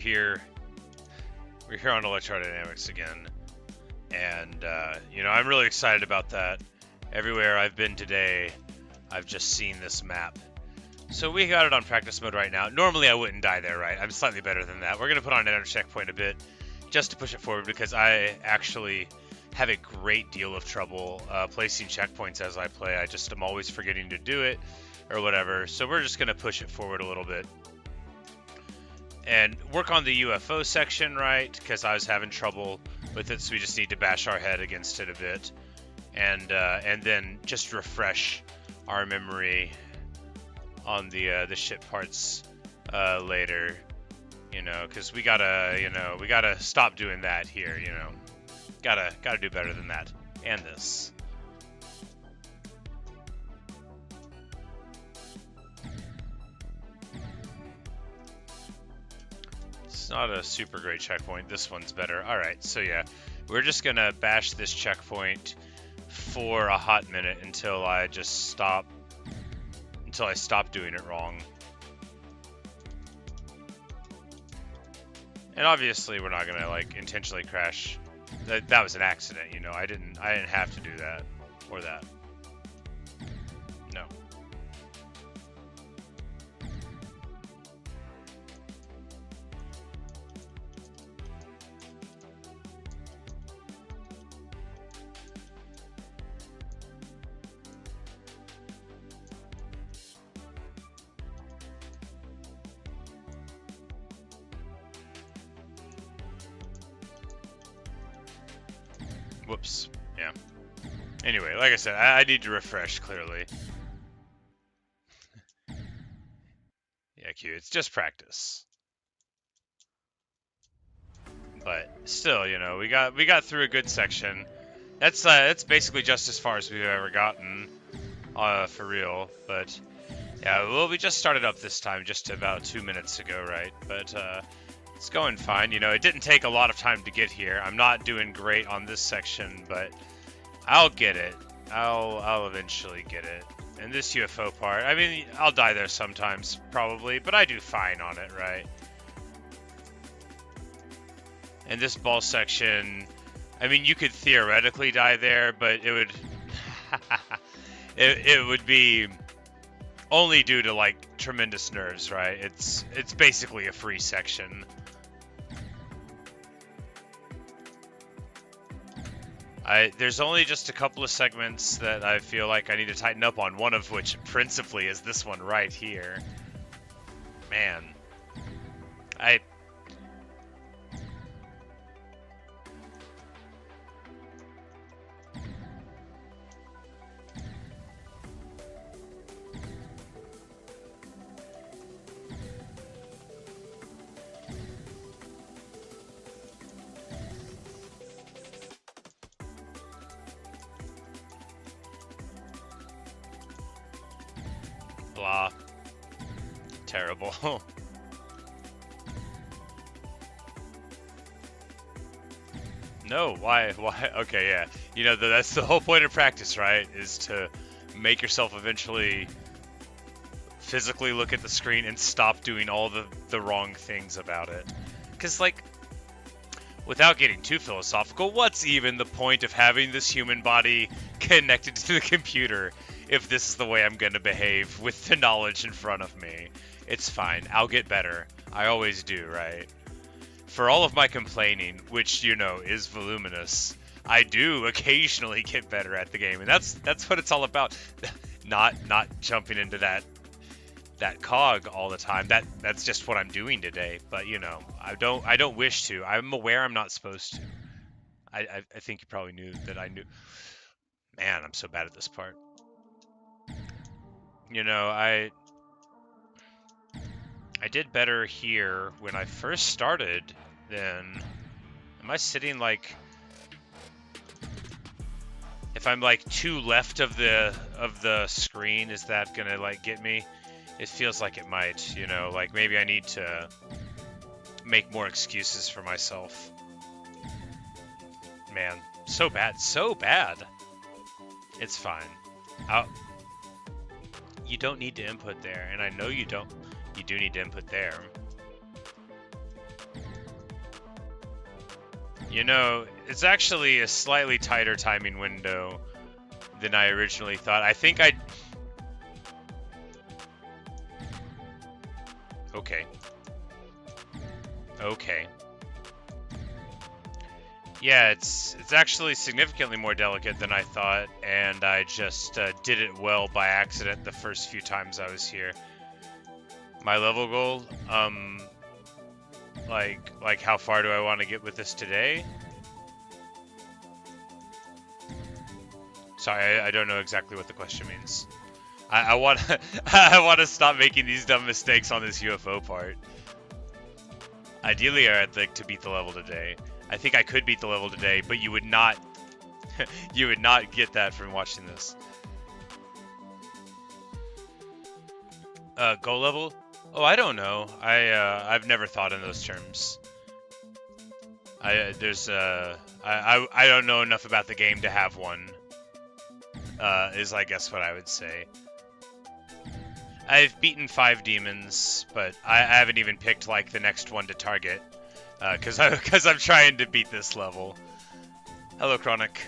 here. We're here on Electrodynamix again, and you know, I'm really excited about that. Everywhere I've been today, I've just seen this map. So we got it on practice mode right now. Normally I wouldn't die there, right? I'm slightly better than that. We're gonna put on another checkpoint a bit, just to push it forward, because I actually have a great deal of trouble placing checkpoints as I play. I just am always forgetting to do it, or whatever. So we're just gonna push it forward a little bit. And work on the UFO section, right? Because I was having trouble with it, so we just need to bash our head against it a bit, and then just refresh our memory on the ship parts later, you know, because we gotta stop doing that here, you know, gotta do better than that, and this. Not a super great checkpoint. This one's better. Alright, so yeah, we're just gonna bash this checkpoint for a hot minute until I stop doing it wrong. And obviously we're not gonna like intentionally crash. That was an accident, you know. I didn't have to do that or that. No. Whoops. Yeah. Anyway, like I said, I need to refresh, clearly. Yeah, Q, it's just practice. But still, you know, we got through a good section. That's basically just as far as we've ever gotten, for real. But yeah, well, we just started up this time, just about 2 minutes ago, right? But it's going fine. You know, it didn't take a lot of time to get here. I'm not doing great on this section, but I'll get it. I'll eventually get it. And this UFO part, I mean, I'll die there sometimes, probably, but I do fine on it, right? And this ball section, I mean, you could theoretically die there, but it would it would be only due to like tremendous nerves, right? It's basically a free section. There's only just a couple of segments that I feel like I need to tighten up on, one of which principally is this one right here. Man. Blah. Terrible. No, why? Okay, yeah. You know, that's the whole point of practice, right? Is to make yourself eventually physically look at the screen and stop doing all the wrong things about it. Because, like, without getting too philosophical, what's even the point of having this human body connected to the computer if this is the way I'm going to behave with the knowledge in front of me? It's fine. I'll get better. I always do, right? For all of my complaining, which, you know, is voluminous, I do occasionally get better at the game, and that's what it's all about. Not jumping into that cog all the time. That's just what I'm doing today. But you know, I don't wish to. I'm aware I'm not supposed to. I think you probably knew that I knew. Man, I'm so bad at this part. You know, I did better here when I first started than. Am I sitting like? If I'm like too left of the screen, is that gonna like get me? It feels like it might, you know, like maybe I need to make more excuses for myself. Man, so bad, so bad. It's fine. You don't need to input there, and I know you don't. You do need to input there. You know, it's actually a slightly tighter timing window than I originally thought. I think I... Okay. Okay. Yeah, it's actually significantly more delicate than I thought, and I just did it well by accident the first few times I was here. My level goal, like how far do I want to get with this today? Sorry, I don't know exactly what the question means. I want I want to stop making these dumb mistakes on this UFO part. Ideally, I'd like to beat the level today. I think I could beat the level today, but you would not you would not get that from watching this. Goal level? Oh, I don't know. I've never thought in those terms. I don't know enough about the game to have one. Is I guess what I would say. I've beaten 5 demons, but I haven't even picked like the next one to target, because I'm trying to beat this level. Hello, Chronic.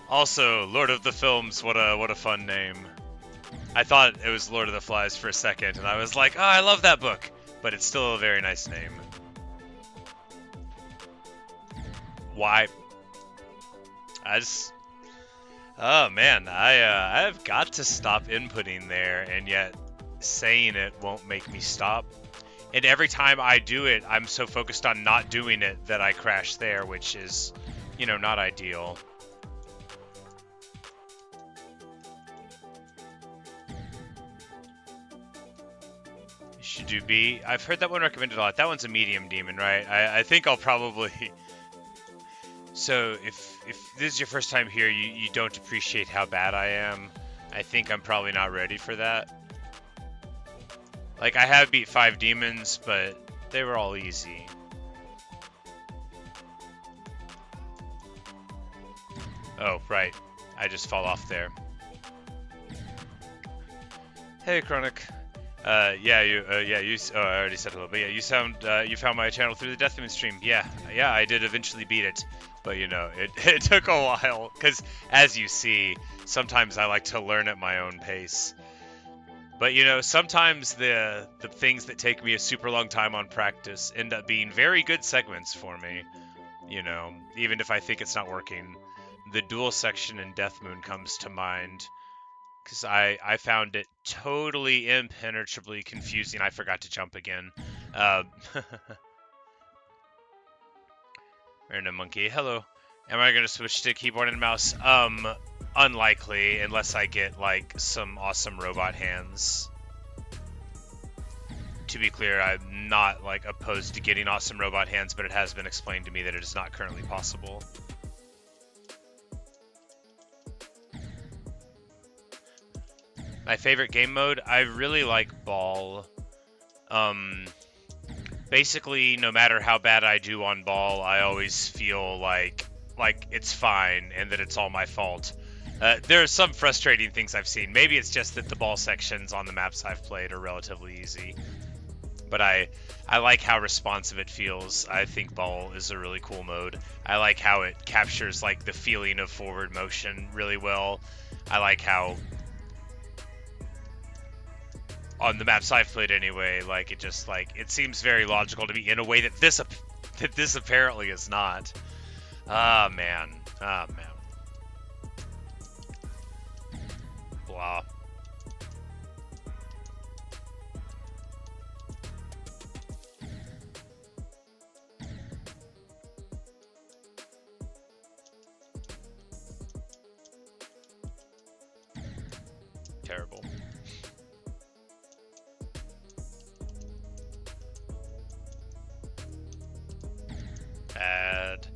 Also, Lord of the Films, what a fun name. I thought it was Lord of the Flies for a second, and I was like, oh, I love that book, but it's still a very nice name. Why? Oh man, I've got to stop inputting there, and yet saying it won't make me stop. And every time I do it, I'm so focused on not doing it that I crash there, which is, you know, not ideal. You should do B. I've heard that one recommended a lot. That one's a medium demon, right? I think I'll probably... So, if this is your first time here, you don't appreciate how bad I am, I think I'm probably not ready for that. Like, I have beat 5 demons, but they were all easy. Oh, right. I just fall off there. Hey, Chronic. I already said hello, but yeah, you found my channel through the Deathmoon stream. Yeah, I did eventually beat it. But, you know, it took a while, because, as you see, sometimes I like to learn at my own pace. But, you know, sometimes the things that take me a super long time on practice end up being very good segments for me. You know, even if I think it's not working. The duel section in Deathmoon comes to mind, because I found it totally impenetrably confusing. I forgot to jump again. Random monkey, hello. Am I gonna switch to keyboard and mouse? Unlikely, unless I get like some awesome robot hands. To be clear, I'm not like opposed to getting awesome robot hands, but it has been explained to me that it is not currently possible. My favorite game mode? I really like Ball. Basically, no matter how bad I do on Ball, I always feel like it's fine and that it's all my fault. There are some frustrating things I've seen. Maybe it's just that the Ball sections on the maps I've played are relatively easy. But I like how responsive it feels. I think Ball is a really cool mode. I like how it captures like the feeling of forward motion really well. I like how... on the maps I've played anyway, like it seems very logical to me in a way that this apparently is not. Ah man. Blah. Terrible. Bad.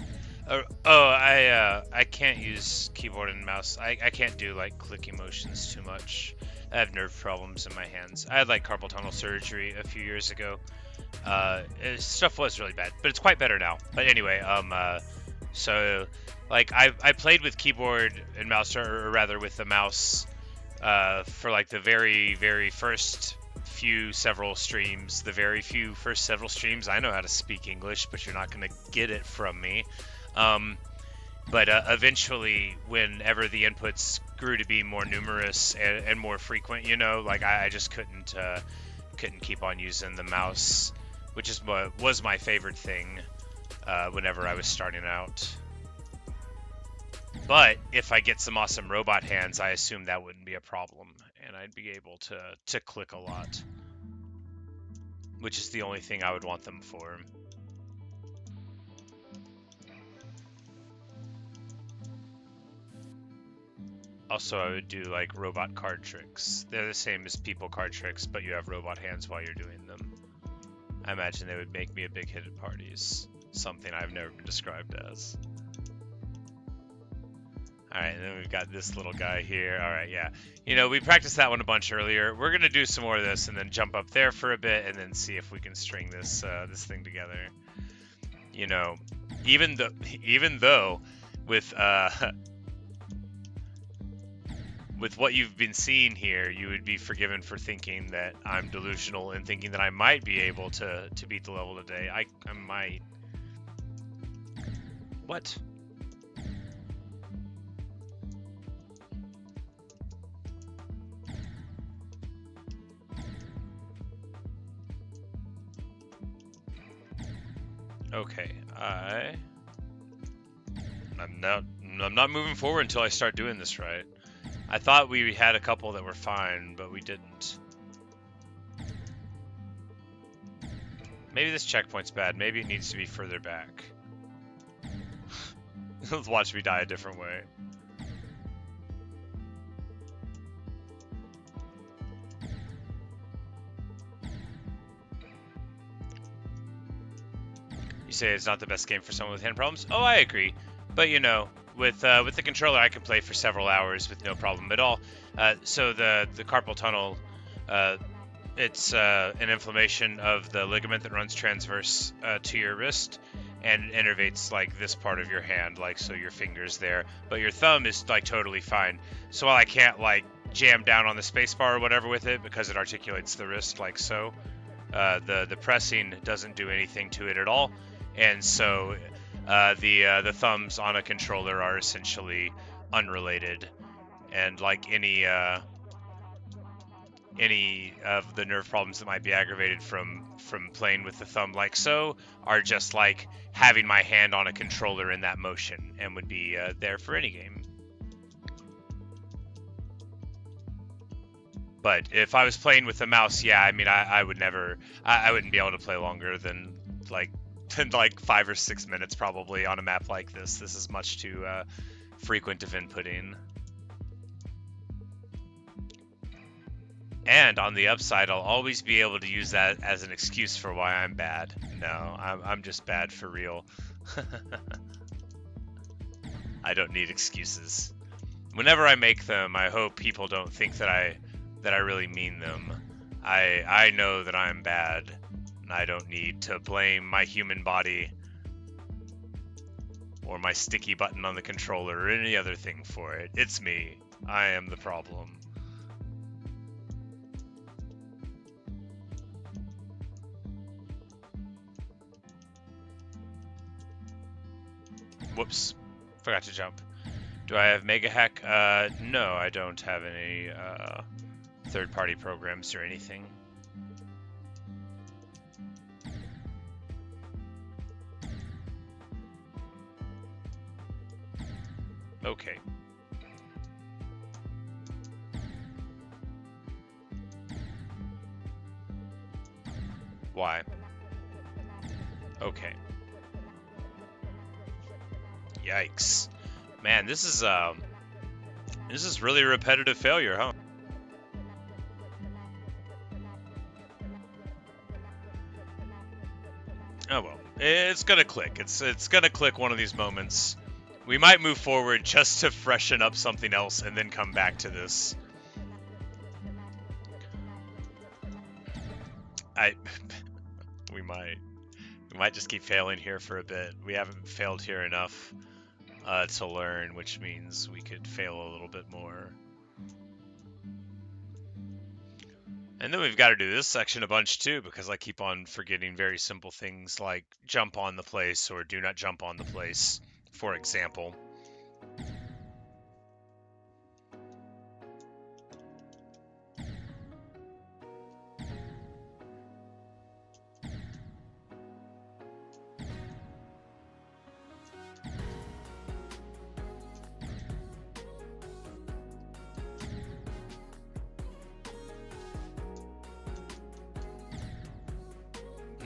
I can't use keyboard and mouse. I can't do like clicky motions too much. I have nerve problems in my hands. I had like carpal tunnel surgery a few years ago. Stuff was really bad, but it's quite better now. But anyway, so like I played with keyboard and mouse, or rather with the mouse, for like the very first several streams, the very few first several streams, I know how to speak English, but you're not going to get it from me. But eventually, whenever the inputs grew to be more numerous and more frequent, you know, like I just couldn't keep on using the mouse, which is what was my favorite thing whenever I was starting out. But if I get some awesome robot hands, I assume that wouldn't be a problem, and I'd be able to click a lot, which is the only thing I would want them for. Also, I would do like robot card tricks. They're the same as people card tricks, but you have robot hands while you're doing them. I imagine they would make me a big hit at parties. Something I've never been described as. Alright, and then we've got this little guy here. Alright, yeah. You know, we practiced that one a bunch earlier. We're going to do some more of this and then jump up there for a bit and then see if we can string this this thing together. You know, even though with with what you've been seeing here, you would be forgiven for thinking that I'm delusional and thinking that I might be able to beat the level today. I might. What? Okay, I'm not moving forward until I start doing this right. I thought we had a couple that were fine, but we didn't. Maybe this checkpoint's bad. Maybe it needs to be further back. Let's watch me die a different way. You say it's not the best game for someone with hand problems? Oh, I agree. But you know, with the controller, I can play for several hours with no problem at all. So the carpal tunnel, it's an inflammation of the ligament that runs transverse to your wrist and innervates like this part of your hand, like so your finger's there. But your thumb is like totally fine. So while I can't like jam down on the spacebar or whatever with it because it articulates the wrist like so, the pressing doesn't do anything to it at all. And so the thumbs on a controller are essentially unrelated, and like any of the nerve problems that might be aggravated from playing with the thumb like so are just like having my hand on a controller in that motion and would be there for any game. But if I was playing with the mouse, yeah, I mean, I would never, I wouldn't be able to play longer than like 5 or 6 minutes probably on a map like this. This is much too frequent of inputting. And on the upside, I'll always be able to use that as an excuse for why I'm bad. No, I'm just bad for real. I don't need excuses. Whenever I make them, I hope people don't think that I really mean them. I know that I'm bad, and I don't need to blame my human body or my sticky button on the controller or any other thing for it. It's me. I am the problem. Whoops, forgot to jump. Do I have Mega Hack? No, I don't have any third-party programs or anything. Okay. Why? Okay. Yikes. Man, this is really a repetitive failure, huh? Oh well. It's gonna click. It's gonna click one of these moments. We might move forward just to freshen up something else and then come back to this. We might just keep failing here for a bit. We haven't failed here enough to learn, which means we could fail a little bit more. And then we've got to do this section a bunch too, because I keep on forgetting very simple things like jump on the place or do not jump on the place, for example.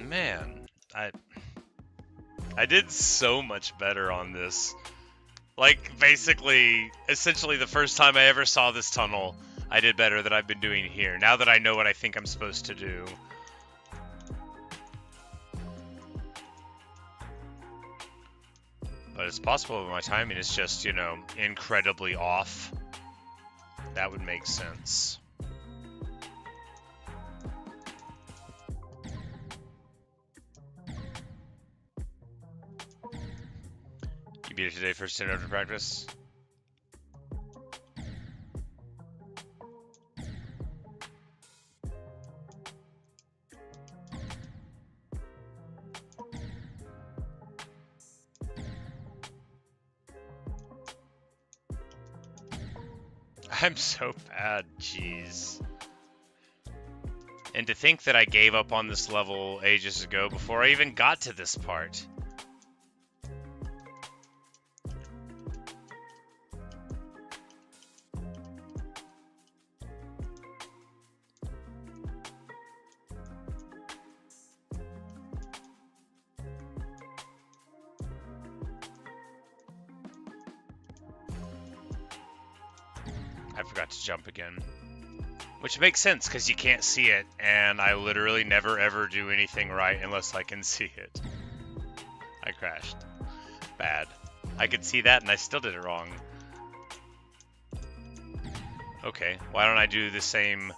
Man, I did so much better on this. Like, basically, essentially the first time I ever saw this tunnel, I did better than I've been doing here, now that I know what I think I'm supposed to do. But it's possible my timing is just, you know, incredibly off. That would make sense. You beat it today, first 10 after practice? I'm so bad, jeez. And to think that I gave up on this level ages ago before I even got to this part. I forgot to jump again. Which makes sense, because you can't see it, and I literally never ever do anything right unless I can see it. I crashed. Bad. I could see that, and I still did it wrong. Okay, why don't I do the same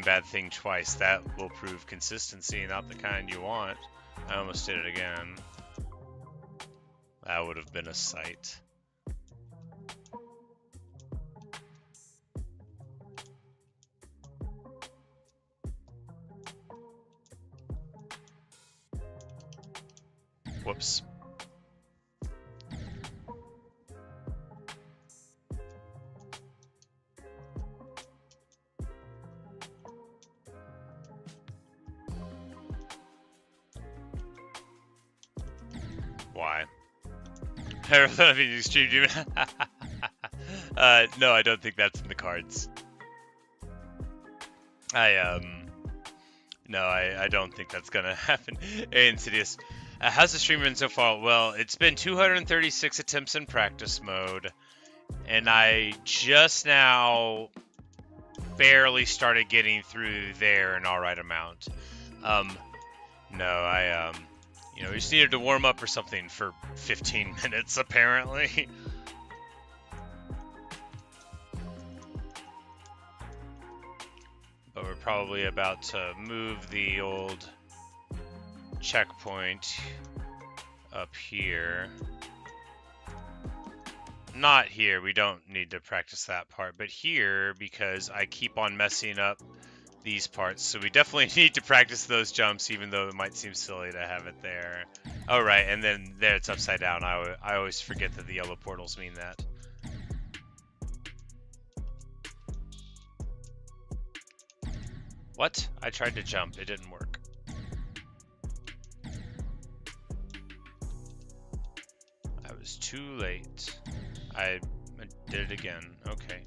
bad thing twice? That will prove consistency, not the kind you want. I almost did it again. That would have been a sight. Whoops. Why? I mean, extreme demon. No, I don't think that's in the cards. No, I don't think that's gonna happen. Hey, Insidious. How's the stream been so far? Well, it's been 236 attempts in practice mode, and I just now barely started getting through there an alright amount. No, you know, we just needed to warm up or something for 15 minutes, apparently. But we're probably about to move the old checkpoint up here. Not here, we don't need to practice that part, but here, because I keep on messing up these parts, so we definitely need to practice those jumps, even though it might seem silly to have it there. Oh right, and then there it's upside down. I always forget that the yellow portals mean that. What? I tried to jump, it didn't work. I was too late. I did it again. Okay.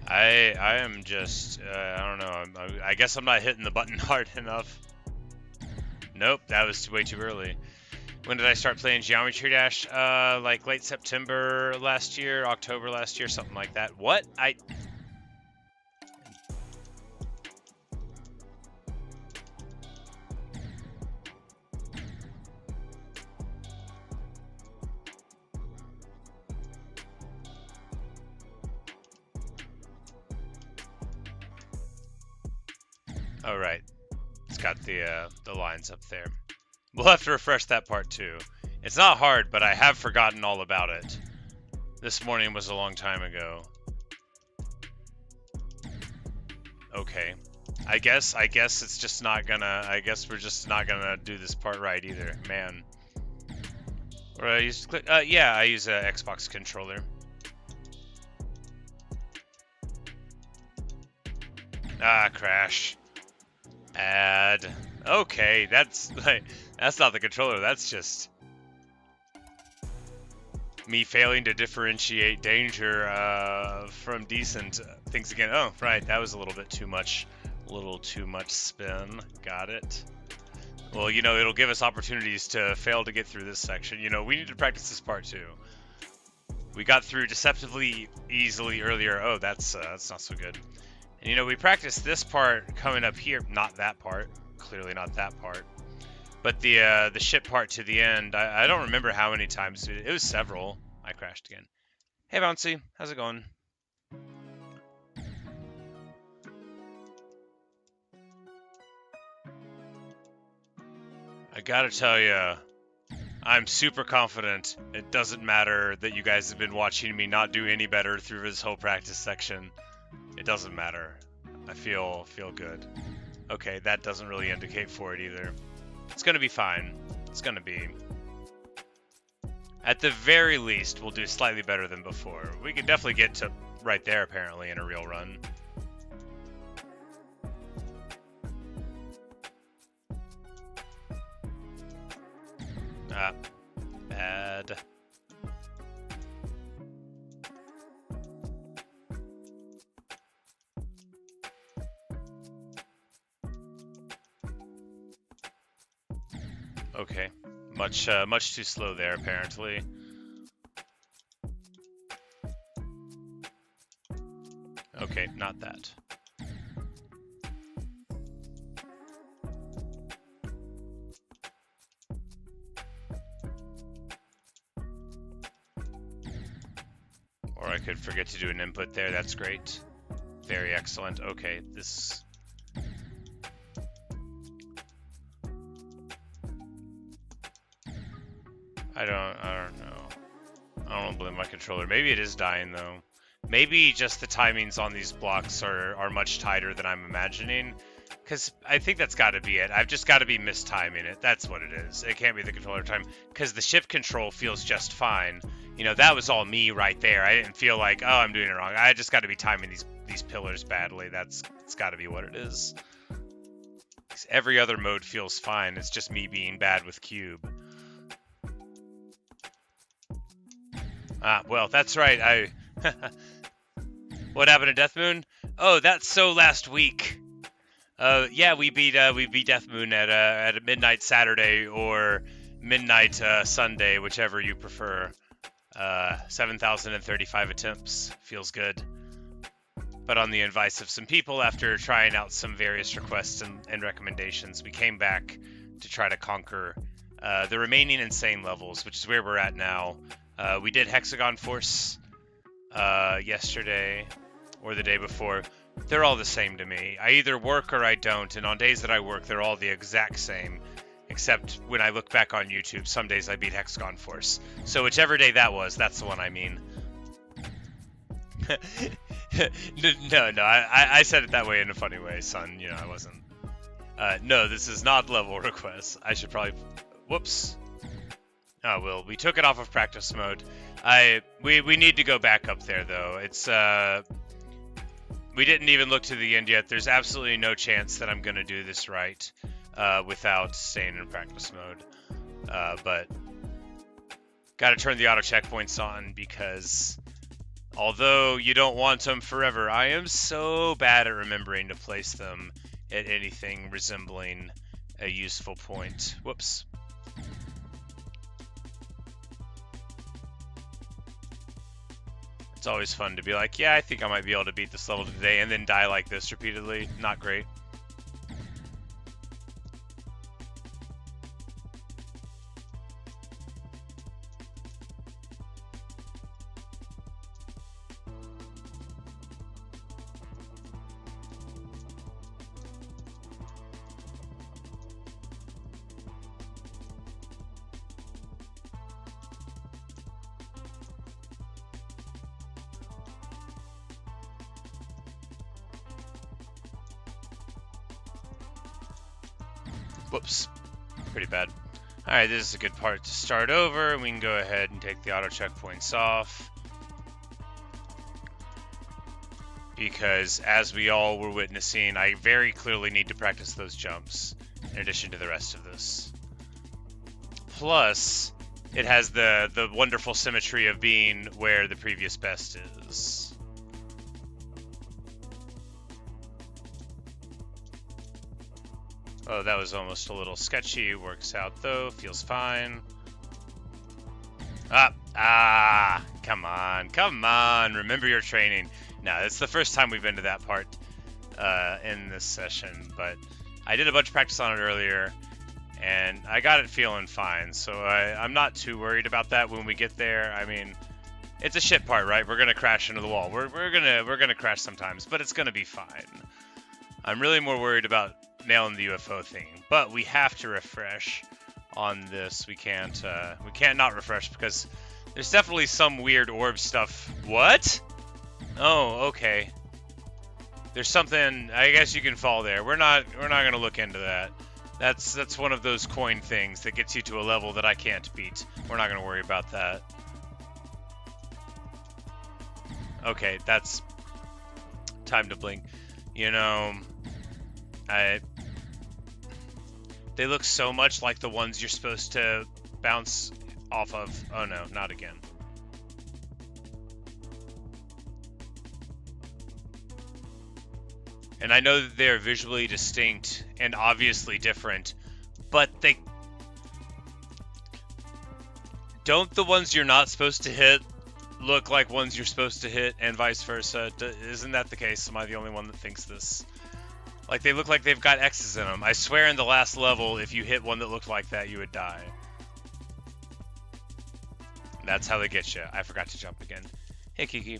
I am just, I don't know. I guess I'm not hitting the button hard enough. Nope, that was way too early. When did I start playing Geometry Dash? Like late September last year, October last year, something like that. What? Oh, right. It's got the lines up there. We'll have to refresh that part too. It's not hard, but I have forgotten all about it. This morning was a long time ago. Okay. I guess it's just not gonna. I guess we're just not gonna do this part right either, man. Or I use yeah, I use a Xbox controller. Ah, crash. Add. Okay, that's like that's not the controller. That's just me failing to differentiate danger from decent things again. Oh, right, that was a little bit too much. A little too much spin. Got it. Well, you know, it'll give us opportunities to fail to get through this section. You know, we need to practice this part too. We got through deceptively easily earlier. Oh, that's not so good. And you know, we practiced this part coming up here. Not that part. Clearly not that part. But the ship part to the end, I don't remember how many times. It was several. I crashed again. Hey, Bouncy. How's it going? I gotta tell you, I'm super confident. It doesn't matter that you guys have been watching me not do any better through this whole practice section. It doesn't matter. I feel good. Okay, that doesn't really indicate for it either. It's gonna be fine. It's gonna be. At the very least, we'll do slightly better than before. We could definitely get to right there, apparently, in a real run. Ah, bad. Okay, much too slow there, apparently. Okay, not that. Or I could forget to do an input there. That's great. Very excellent. Okay, this. I don't know. I don't blame my controller. Maybe it is dying though. Maybe just the timings on these blocks are much tighter than I'm imagining. Because I think that's got to be it. I've just got to be mistiming it. That's what it is. It can't be the controller time. Because the ship control feels just fine. You know, that was all me right there. I didn't feel like, oh, I'm doing it wrong. I just got to be timing these pillars badly. It's got to be what it is. Every other mode feels fine. It's just me being bad with cube. Ah, well, that's right. What happened to Death Moon? Oh, that's so last week. Yeah, we beat Death Moon at a midnight Saturday or midnight Sunday, whichever you prefer. 7,035 attempts. Feels good. But on the advice of some people, after trying out some various requests and recommendations, we came back to try to conquer the remaining insane levels, which is where we're at now. We did Hexagon Force yesterday or the day before. They're all the same to me. I either work or I don't, and on days that I work, they're all the exact same, except when I look back on YouTube, some days I beat Hexagon Force. So whichever day that was, that's the one I mean. No, I said it that way in a funny way, son. You know, I wasn't. No, this is not level requests. I should probably... Whoops. Oh, well, we took it off of practice mode. We need to go back up there, though. It's, we didn't even look to the end yet. There's absolutely no chance that I'm going to do this right without staying in practice mode. But got to turn the auto checkpoints on because although you don't want them forever, I am so bad at remembering to place them at anything resembling a useful point. Whoops. It's always fun to be like, yeah, I think I might be able to beat this level today, and then die like this repeatedly. Not great. Whoops. Pretty bad. Alright, this is a good part to start over. We can go ahead and take the auto checkpoints off. Because, as we all were witnessing, I very clearly need to practice those jumps, in addition to the rest of this. Plus, it has the wonderful symmetry of being where the previous best is. Oh, that was almost a little sketchy. Works out, though. Feels fine. Come on. Remember your training. No, it's the first time we've been to that part in this session, but I did a bunch of practice on it earlier, and I got it feeling fine, so I'm not too worried about that when we get there. I mean, it's a shit part, right? We're gonna crash into the wall. We're gonna crash sometimes, but it's gonna be fine. I'm really more worried about nailing the UFO thing, but we have to refresh on this. We can't not refresh because there's definitely some weird orb stuff. What? Oh, okay. There's something. I guess you can fall there. We're not gonna look into that. That's one of those coin things that gets you to a level that I can't beat. We're not gonna worry about that. Okay, that's time to blink. You know, they look so much like the ones you're supposed to bounce off of. Oh no, not again. And I know that they're visually distinct and obviously different, but don't the ones you're not supposed to hit look like ones you're supposed to hit, and vice versa? Isn't that the case? Am I the only one that thinks this? Like, they look like they've got X's in them. I swear in the last level, if you hit one that looked like that, you would die. That's how they get you. I forgot to jump again. Hey, Kiki.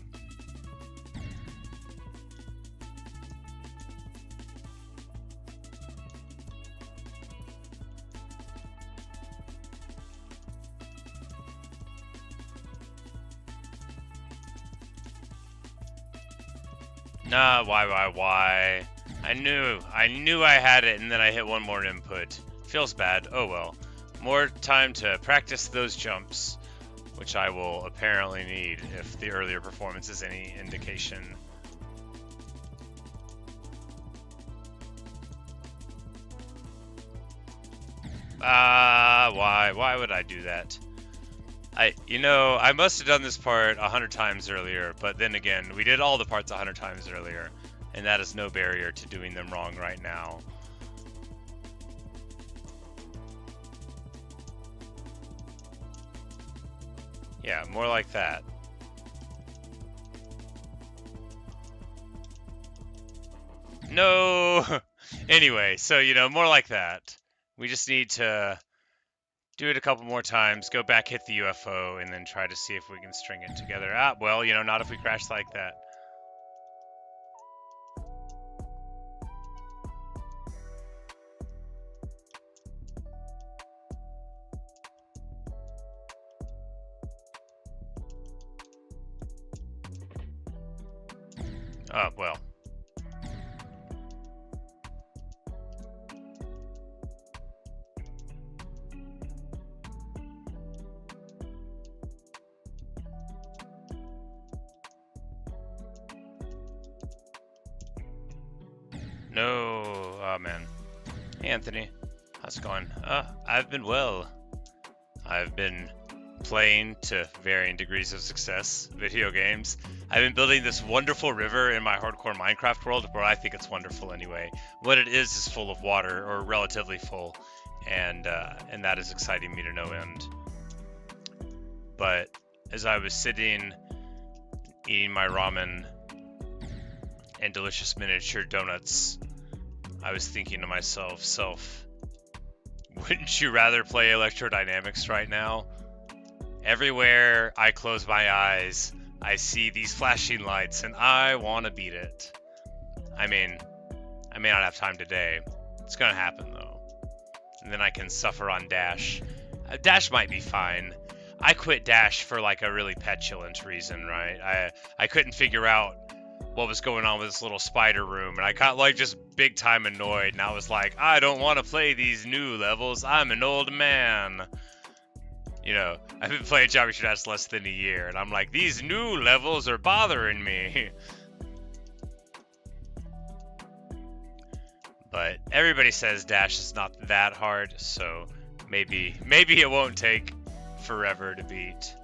Nah, why? I knew I had it, and then I hit one more input. Feels bad. Oh well. More time to practice those jumps, which I will apparently need if the earlier performance is any indication. Why would I do that? I must have done this part 100 times earlier, but then again, we did all the parts 100 times earlier, and that is no barrier to doing them wrong right now. Yeah, more like that. No! Anyway, so, more like that. We just need to do it a couple more times, go back, hit the UFO, and then try to see if we can string it together. Well, not if we crash like that. Oh, well. No, oh man. Hey Anthony, how's it going? I've been well. I've been playing to varying degrees of success video games. I've been building this wonderful river in my hardcore Minecraft world, where I think it's wonderful anyway. What it is full of water, or relatively full, and that is exciting me to no end. But as I was sitting eating my ramen and delicious miniature donuts, I was thinking to myself, wouldn't you rather play Electrodynamix right now? Everywhere I close my eyes, I see these flashing lights, and I want to beat it. I mean, I may not have time today. It's gonna happen, though. And then I can suffer on Dash. Dash might be fine. I quit Dash for, like, a really petulant reason, right? I couldn't figure out what was going on with this little spider room, and I got like just big time annoyed, and I was like, I don't want to play these new levels. I'm an old man. You know, I've been playing Geometry Dash less than a year, and I'm like, these new levels are bothering me. But everybody says Dash is not that hard, so maybe it won't take forever to beat.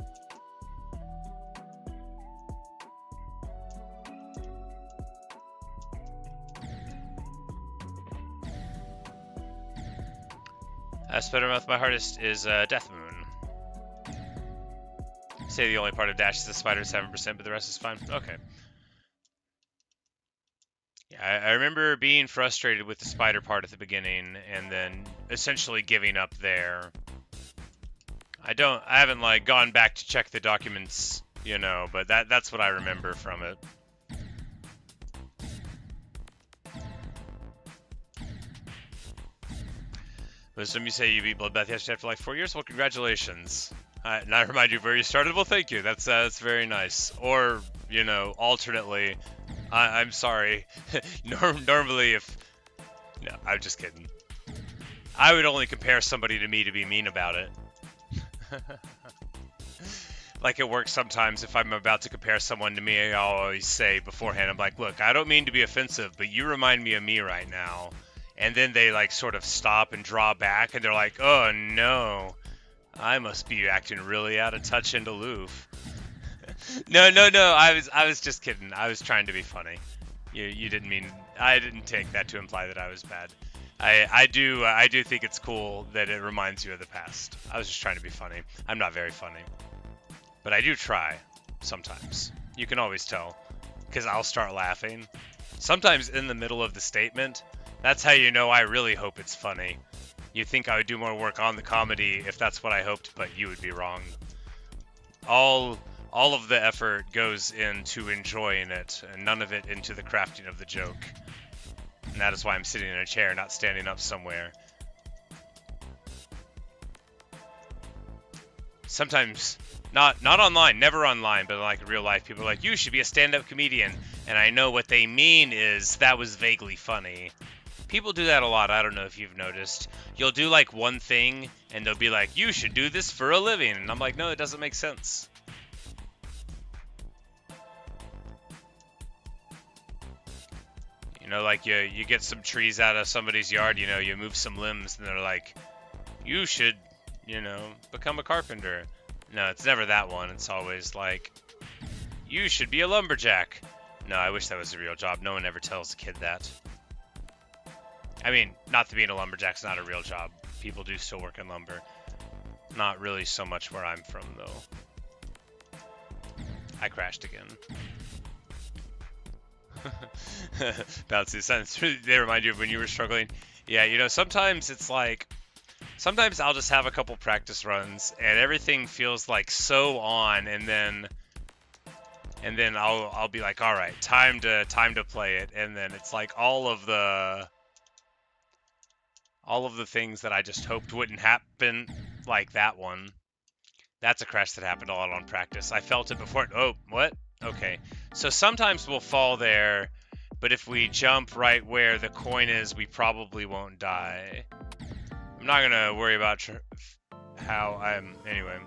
Spider-Mouth, my hardest is Death Moon. Say the only part of Dash is the spider 7%, but the rest is fine. Okay. Yeah, I remember being frustrated with the spider part at the beginning, and then essentially giving up there. I haven't like gone back to check the documents, you know, but that's what I remember from it. Wisdom, you say you beat Bloodbath yesterday after like 4 years? Well, congratulations. And I remind you where you started? Well, thank you. That's very nice. Or, you know, alternately, I'm sorry. Normally if... No, I'm just kidding. I would only compare somebody to me to be mean about it. Like it works sometimes if I'm about to compare someone to me, I'll always say beforehand, I'm like, look, I don't mean to be offensive, but you remind me of me right now. And then they like sort of stop and draw back, and they're like, oh no, I must be acting really out of touch and aloof. No, I was just kidding. I was trying to be funny. You didn't mean, I didn't take that to imply that I was bad. I do think it's cool that it reminds you of the past. I was just trying to be funny. I'm not very funny, but I do try sometimes. You can always tell, because I'll start laughing. Sometimes in the middle of the statement. That's how you know I really hope it's funny. You think I would do more work on the comedy if that's what I hoped, but you would be wrong. All of the effort goes into enjoying it, and none of it into the crafting of the joke. And that is why I'm sitting in a chair, not standing up somewhere. Sometimes, not online, never online, but like real life, people are like, you should be a stand-up comedian. And I know what they mean is, that was vaguely funny. People do that a lot. I don't know if you've noticed. You'll do like one thing and they'll be like, you should do this for a living. And I'm like, no, it doesn't make sense. You know, like you get some trees out of somebody's yard, you know, you move some limbs and they're like, you should, you know, become a carpenter. No, it's never that one. It's always like, you should be a lumberjack. No, I wish that was a real job. No one ever tells a kid that. I mean, not that being a lumberjack's not a real job. People do still work in lumber. Not really so much where I'm from, though. I crashed again. Bouncy sense. They remind you of when you were struggling. Yeah, you know, sometimes it's like... Sometimes I'll just have a couple practice runs, and everything feels like so on, and then I'll be like, all right, time to play it, and then it's like all of the things that I just hoped wouldn't happen, like that one. That's a crash that happened a lot on practice. I felt it before. Oh, what? Okay. So sometimes we'll fall there, but if we jump right where the coin is, we probably won't die. I'm not gonna worry about how I'm... Anyway.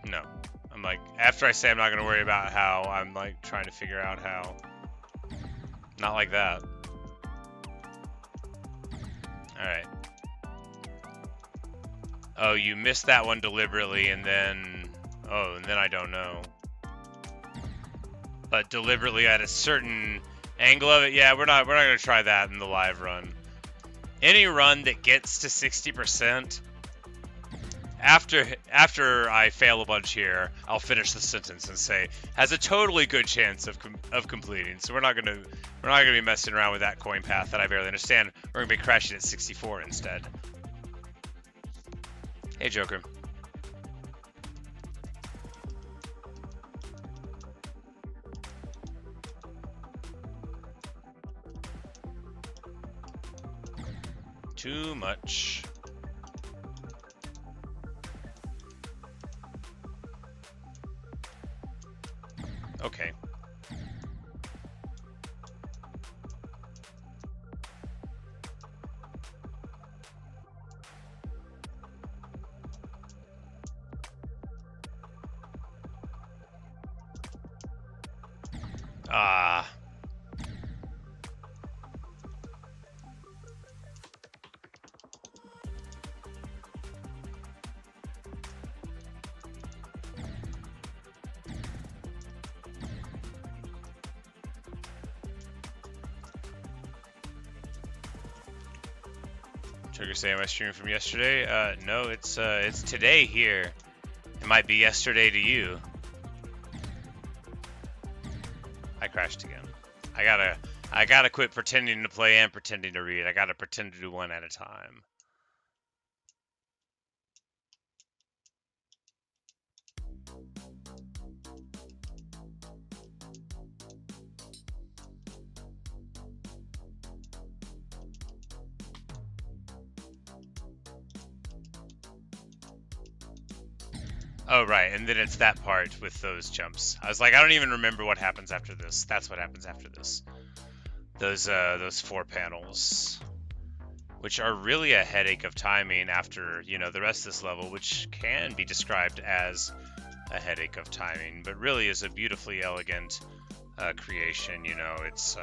No. I'm like, after I say I'm not gonna worry about how, I'm like trying to figure out how. Not like that. Alright. Oh, you missed that one deliberately, and then... Oh, and then I don't know. But deliberately at a certain angle of it? Yeah, we're not gonna try that in the live run. Any run that gets to 60%... After I fail a bunch here, I'll finish the sentence and say has a totally good chance of completing. So we're not gonna be messing around with that coin path that I barely understand. We're gonna be crashing at 64 instead. Hey, Joker. Too much. Okay. Ah. Trigger say, am I streaming from yesterday? No, it's today here. It might be yesterday to you. I crashed again. I gotta quit pretending to play and pretending to read. I gotta pretend to do one at a time. Oh, right, and then it's that part with those jumps. I was like, I don't even remember what happens after this. That's what happens after this. Those 4 panels, which are really a headache of timing after, you know, the rest of this level, which can be described as a headache of timing, but really is a beautifully elegant creation. You know, it's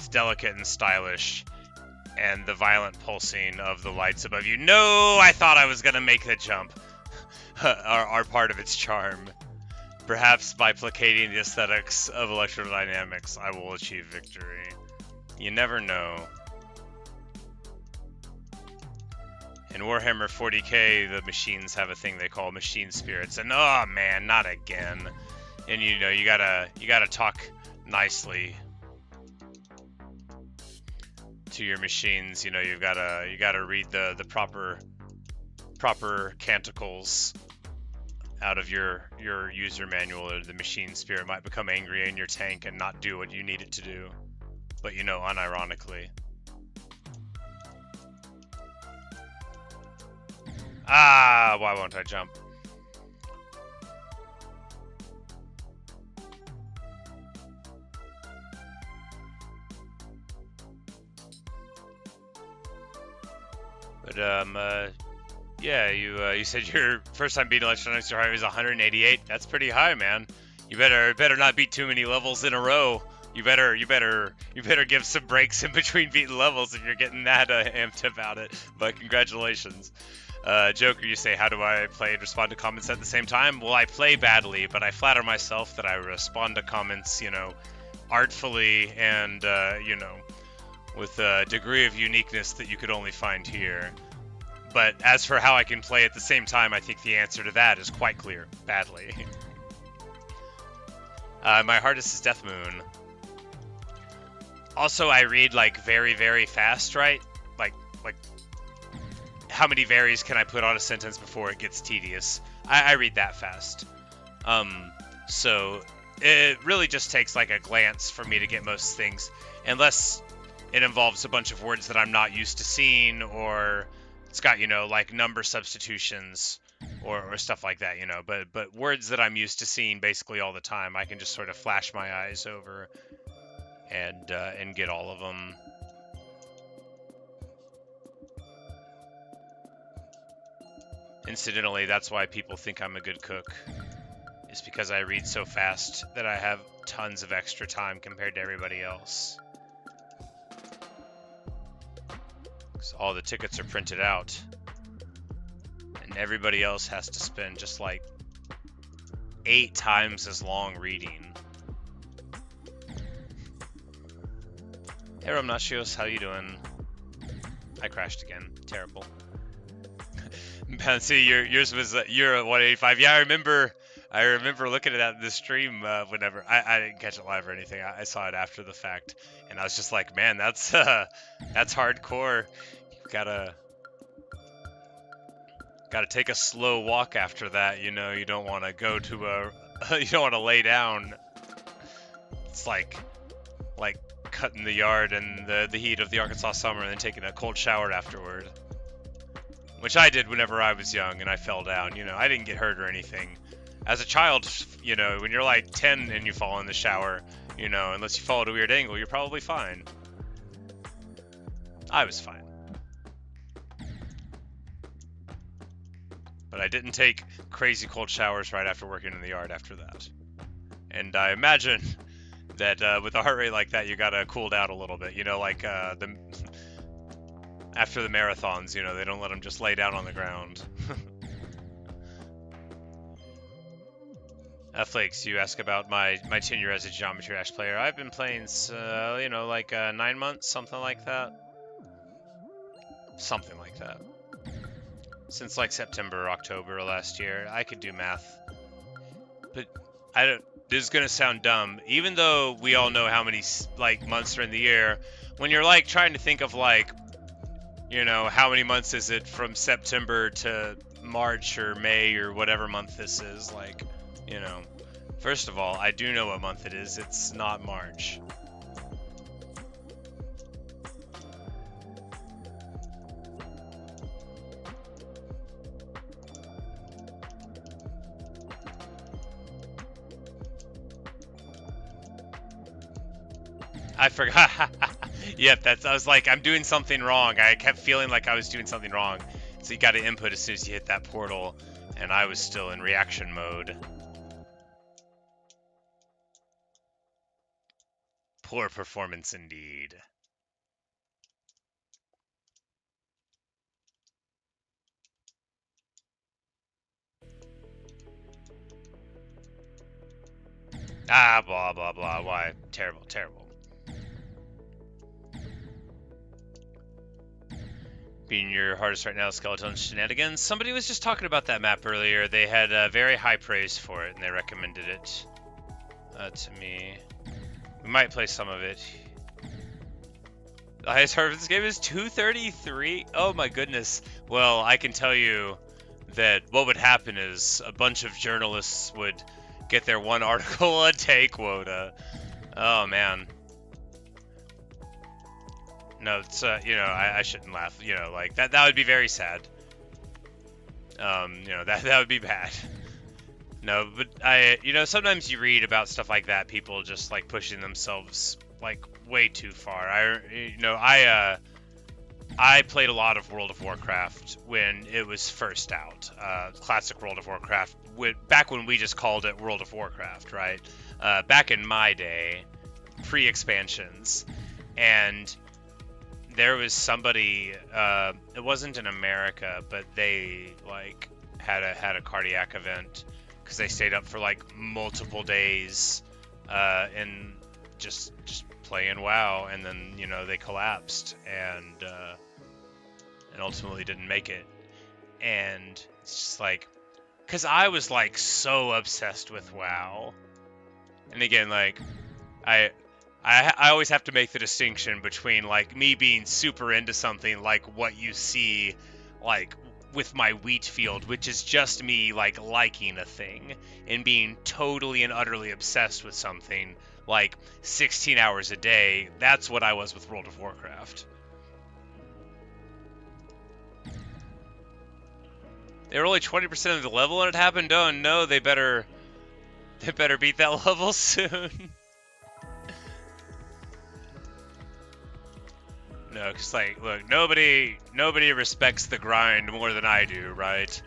delicate and stylish, and the violent pulsing of the lights above you. No, I thought I was gonna make the jump. are part of its charm. Perhaps by placating the aesthetics of Electrodynamix, I will achieve victory. You never know. In Warhammer 40k, the machines have a thing they call machine spirits, and oh man, not again. And you know, you gotta talk nicely to your machines. You know, you gotta read the proper canticles out of your user manual, or the machine spirit might become angry in your tank and not do what you need it to do, but you know, unironically. Ah, why won't I jump? But yeah, you said your first time beating Electrodynamix your height was 188. That's pretty high, man. You better not beat too many levels in a row. You better give some breaks in between beating levels if you're getting that amped about it. But congratulations. Joker, you say, how do I play and respond to comments at the same time? Well, I play badly, but I flatter myself that I respond to comments, you know, artfully and, you know, with a degree of uniqueness that you could only find here. But as for how I can play at the same time, I think the answer to that is quite clear. Badly. My hardest is Death Moon. Also, I read, like, very, very fast, right? Like, how many varies can I put on a sentence before it gets tedious? I read that fast. So it really just takes, like, a glance for me to get most things. Unless it involves a bunch of words that I'm not used to seeing, or it's got, you know, like number substitutions or stuff like that, you know. But words that I'm used to seeing basically all the time, I can just sort of flash my eyes over and get all of them. Incidentally, that's why people think I'm a good cook. It's because I read so fast that I have tons of extra time compared to everybody else. So all the tickets are printed out, and everybody else has to spend just like 8 times as long reading. Hey, Romnachios, how you doing? I crashed again. Terrible. See, yours was you're at 185. Yeah, I remember looking at that in the stream whenever I didn't catch it live or anything. I saw it after the fact, and I was just like, man, that's hardcore. You gotta take a slow walk after that. You know, you don't want to go to you don't want to lay down. It's like cutting the yard in the heat of the Arkansas summer and then taking a cold shower afterward. Which I did whenever I was young and I fell down. You know, I didn't get hurt or anything. As a child, you know, when you're like 10 and you fall in the shower, you know, unless you fall at a weird angle, you're probably fine. I was fine. But I didn't take crazy cold showers right after working in the yard after that. And I imagine that with a heart rate like that, you gotta cool down a little bit. You know, like after the marathons, you know, they don't let them just lay down on the ground. Flakes, you ask about my tenure as a Geometry Dash player. I've been playing, you know, like 9 months, something like that. Something like that. Since like September or October last year. I could do math. But I don't. This is gonna sound dumb. Even though we all know how many like months are in the year, when you're like trying to think of like, you know, how many months is it from September to March or May or whatever month this is, like, you know. First of all, I do know what month it is. It's not March. I forgot. Yep, I was like, I'm doing something wrong. I kept feeling like I was doing something wrong. So you got to input as soon as you hit that portal, and I was still in reaction mode. Poor performance indeed. Ah, blah, blah, blah. Why? Terrible, terrible. Being your hardest right now, Skeletal Shenanigans. Somebody was just talking about that map earlier. They had very high praise for it, and they recommended it to me. We might play some of it. The highest hard of this game is 233. Oh my goodness. Well, I can tell you that what would happen is a bunch of journalists would get their one article a day quota. Oh man. No, it's you know, I shouldn't laugh. You know, like that would be very sad. You know, that would be bad. No, but you know, sometimes you read about stuff like that, people just like pushing themselves like way too far. I played a lot of World of Warcraft when it was first out. Classic World of Warcraft, back when we just called it World of Warcraft, right? Back in my day, pre-expansions, and there was somebody. It wasn't in America, but they like had a cardiac event because they stayed up for like multiple days and just playing WoW, and then you know they collapsed and ultimately didn't make it. And it's just like, because I was like so obsessed with WoW, and again, like I always have to make the distinction between like me being super into something, like what you see like with my wheat field, which is just me like liking a thing, and being totally and utterly obsessed with something like 16 hours a day. That's what I was with World of Warcraft. They were only 20% of the level when it happened. Oh no, they better beat that level soon. No, because like, look, nobody respects the grind more than I do, right?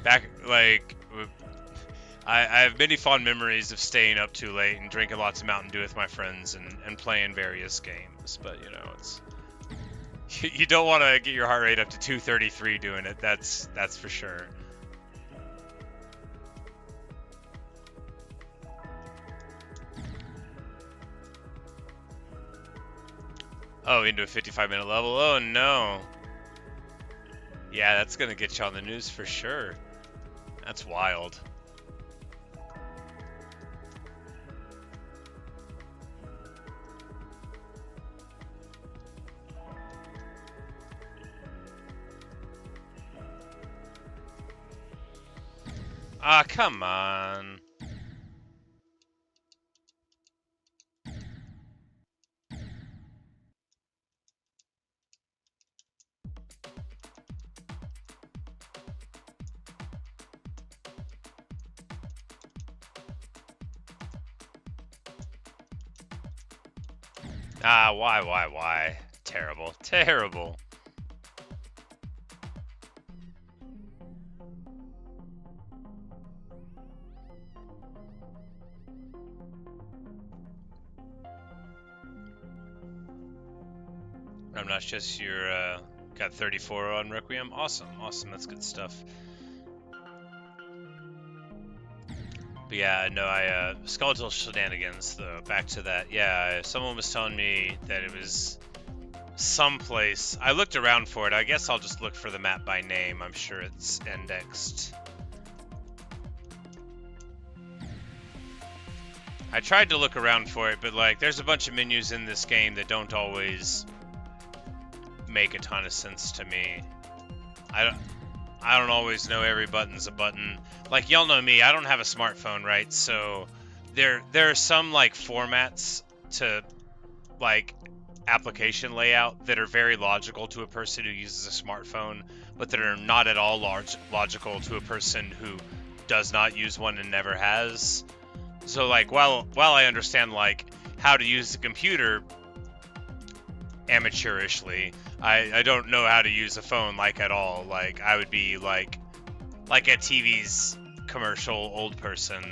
Back, like, I have many fond memories of staying up too late and drinking lots of Mountain Dew with my friends and playing various games, but you know, it's you don't want to get your heart rate up to 233 doing it. That's for sure. Oh, into a 55-minute level. Oh no. Yeah, that's gonna get you on the news for sure. That's wild. Ah, come on. Ah, why? Terrible, terrible. I'm not just you're got 34 on Requiem. Awesome, that's good stuff. But yeah, no, Skeletal Shenanigans, though, back to that. Yeah, someone was telling me that it was someplace. I looked around for it. I guess I'll just look for the map by name. I'm sure it's indexed. I tried to look around for it, but like, there's a bunch of menus in this game that don't always make a ton of sense to me. I don't always know every button's a button. Like, y'all know me, I don't have a smartphone, right? So there are some like formats to like application layout that are very logical to a person who uses a smartphone, but that are not at all logical to a person who does not use one and never has. So like, while I understand like how to use the computer amateurishly, I don't know how to use a phone like at all. Like, I would be like a TV's commercial old person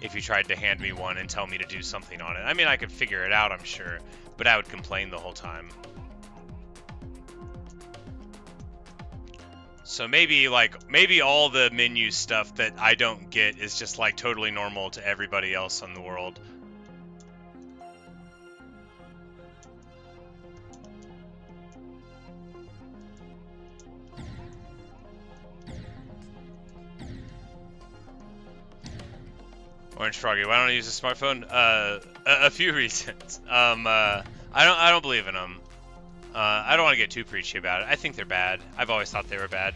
if you tried to hand me one and tell me to do something on it. I mean, I could figure it out, I'm sure, but I would complain the whole time. So maybe all the menu stuff that I don't get is just like totally normal to everybody else in the world. Orange Froggy, why don't I use a smartphone? A few reasons. I don't believe in them. I don't want to get too preachy about it. I think they're bad. I've always thought they were bad.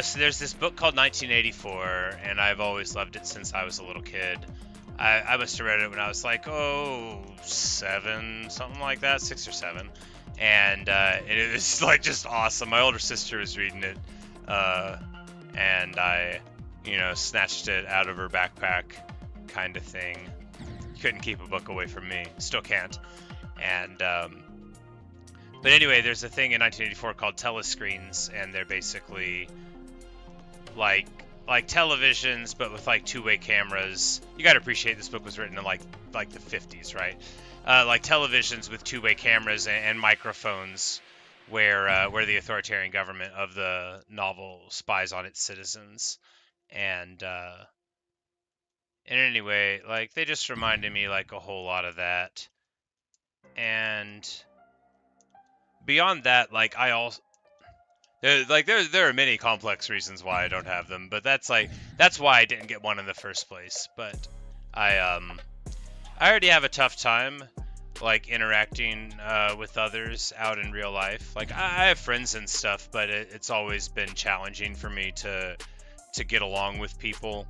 So there's this book called 1984, and I've always loved it since I was a little kid. I must have read it when I was like, 7, something like that, 6 or 7. And it was like just awesome. My older sister was reading it, and I, snatched it out of her backpack, kind of thing. Couldn't keep a book away from me. Still can't. And but anyway, there's a thing in 1984 called telescreens, and they're basically like televisions, but with like two-way cameras. You gotta appreciate this book was written in like the 50s, right? Like televisions with two-way cameras and microphones, where the authoritarian government of the novel spies on its citizens. And anyway, like, they just reminded me like a whole lot of that. And beyond that, like, I also there are many complex reasons why I don't have them, but that's why I didn't get one in the first place. But I already have a tough time like interacting with others out in real life. Like, I have friends and stuff, but it's always been challenging for me to get along with people.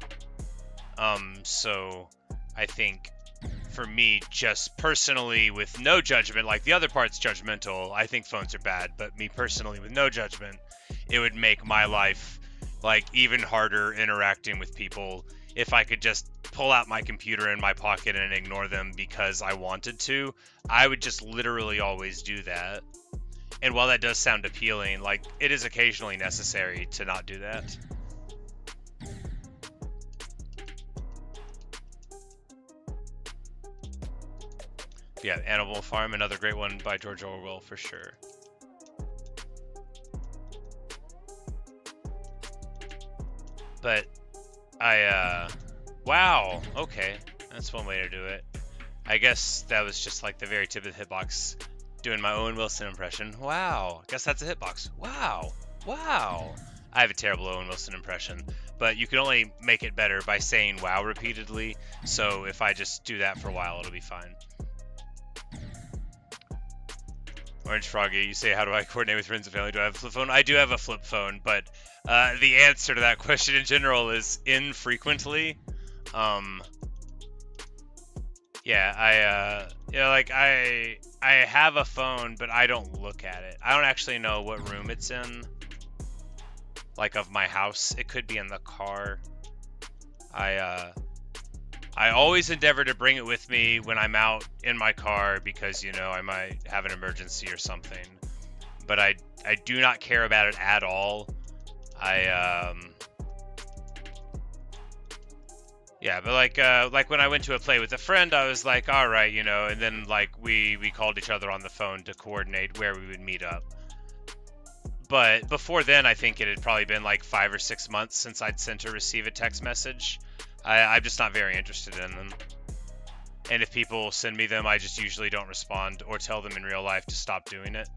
So I think for me, just personally, with no judgment, like the other part's judgmental, I think phones are bad, but me personally, with no judgment, it would make my life like even harder interacting with people if I could just pull out my computer in my pocket and ignore them because I wanted to. I would just literally always do that. And while that does sound appealing, like, it is occasionally necessary to not do that. Yeah, Animal Farm, another great one by George Orwell for sure. But wow, okay, that's one way to do it. I guess that was just like the very tip of the hitbox, doing my Owen Wilson impression. Wow, guess that's a hitbox. Wow. I have a terrible Owen Wilson impression, but you can only make it better by saying wow repeatedly. So if I just do that for a while, it'll be fine. Orange Froggy, you say, how do I coordinate with friends and family? Do I have a flip phone? I do have a flip phone, but the answer to that question in general is infrequently. Yeah, I have a phone, but I don't look at it. I don't actually know what room it's in, like, of my house. It could be in the car. I always endeavor to bring it with me when I'm out in my car because, you know, I might have an emergency or something. But I do not care about it at all. Yeah, but like when I went to a play with a friend, I was like, all right, you know, and then like we called each other on the phone to coordinate where we would meet up. But before then, I think it had probably been like 5 or 6 months since I'd sent or received a text message. I'm just not very interested in them. And if people send me them, I just usually don't respond or tell them in real life to stop doing it.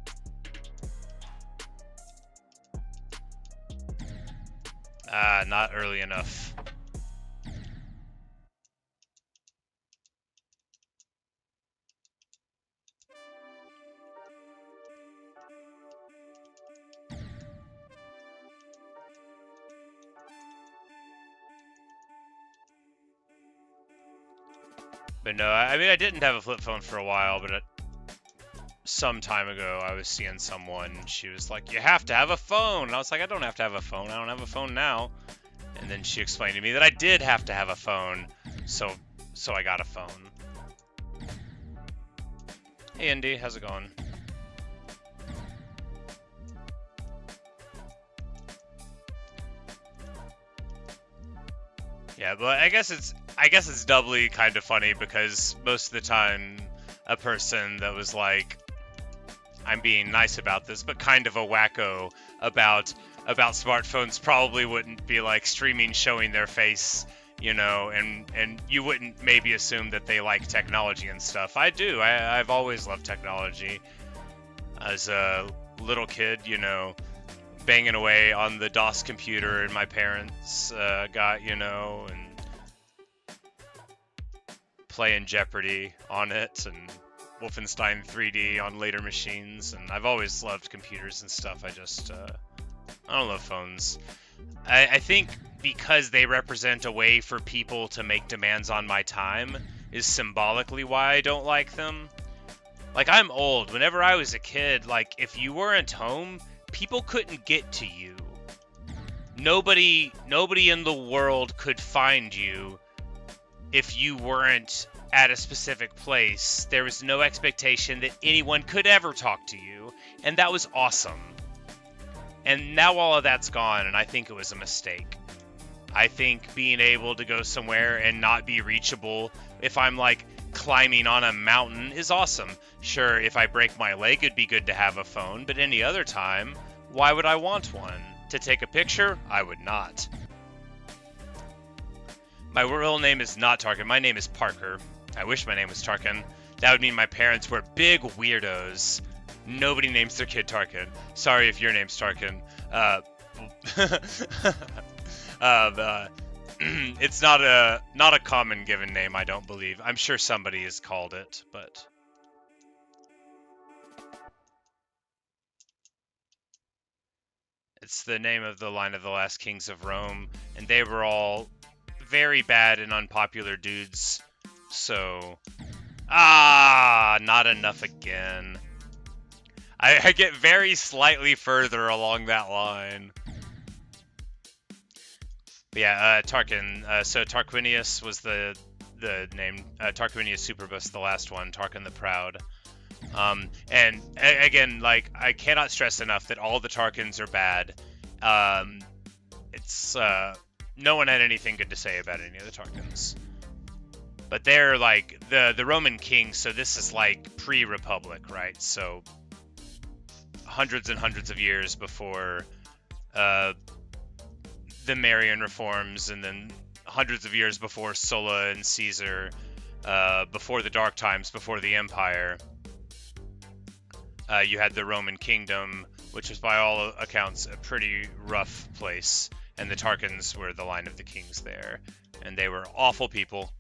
Not early enough. But no, I mean, I didn't have a flip phone for a while, but some time ago, I was seeing someone, she was like, you have to have a phone. And I was like, I don't have to have a phone. I don't have a phone now. And then she explained to me that I did have to have a phone. So I got a phone. Hey, Indy, how's it going? Yeah, but I guess it's doubly kind of funny because most of the time a person that was like, I'm being nice about this, but kind of a wacko about smartphones probably wouldn't be like streaming showing their face, you know, and you wouldn't maybe assume that they like technology and stuff. I do. I've always loved technology. As a little kid, you know, banging away on the DOS computer and my parents got, you know, and playing Jeopardy on it and Wolfenstein 3D on later machines, and I've always loved computers and stuff. I don't love phones. I think because they represent a way for people to make demands on my time is symbolically why I don't like them. Like, I'm old. Whenever I was a kid, like, if you weren't home, people couldn't get to you. Nobody in the world could find you if you weren't at a specific place. There was no expectation that anyone could ever talk to you, and that was awesome. And now all of that's gone, and I think it was a mistake. I think being able to go somewhere and not be reachable if I'm like climbing on a mountain is awesome. Sure, if I break my leg, it'd be good to have a phone, but any other time, why would I want one? To take a picture? I would not. My real name is not Tarkin. My name is Parker. I wish my name was Tarkin. That would mean my parents were big weirdos. Nobody names their kid Tarkin. Sorry if your name's Tarkin. It's not a common given name, I don't believe. I'm sure somebody has called it, but it's the name of the line of the last kings of Rome, and they were all very bad and unpopular dudes. So, not enough again. I get very slightly further along that line. But yeah, Tarkin. So Tarquinius was the name. Tarquinius Superbus, the last one. Tarkin the Proud. And again, like, I cannot stress enough that all the Tarkins are bad. It's no one had anything good to say about any of the Tarkins. But they're like the Roman kings, so this is like pre-Republic, right? So hundreds and hundreds of years before the Marian reforms, and then hundreds of years before Sulla and Caesar, before the Dark Times, before the Empire. You had the Roman kingdom, which was by all accounts a pretty rough place, and the Tarkins were the line of the kings there, and they were awful people.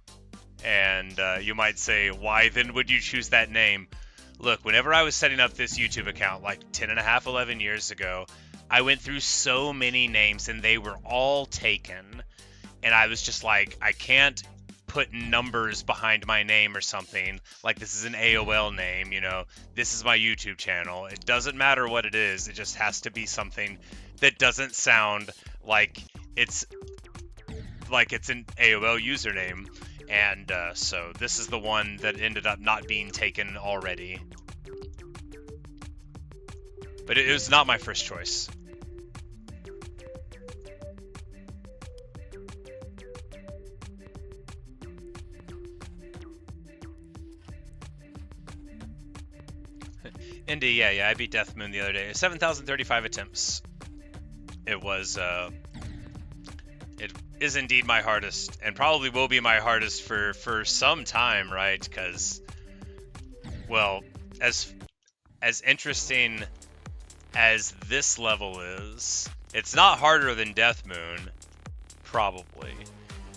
And you might say, why then would you choose that name? Look, whenever I was setting up this YouTube account like 11 years ago, I went through so many names and they were all taken. And I was just like, I can't put numbers behind my name or something. Like, this is an AOL name, you know, this is my YouTube channel. It doesn't matter what it is. It just has to be something that doesn't sound like it's an AOL username. And so this is the one that ended up not being taken already. But it was not my first choice. Indy, yeah, I beat Death Moon the other day. 7,035 attempts. It was, it is indeed my hardest, and probably will be my hardest for some time, right? Because, well, as interesting as this level is, it's not harder than Death Moon, probably.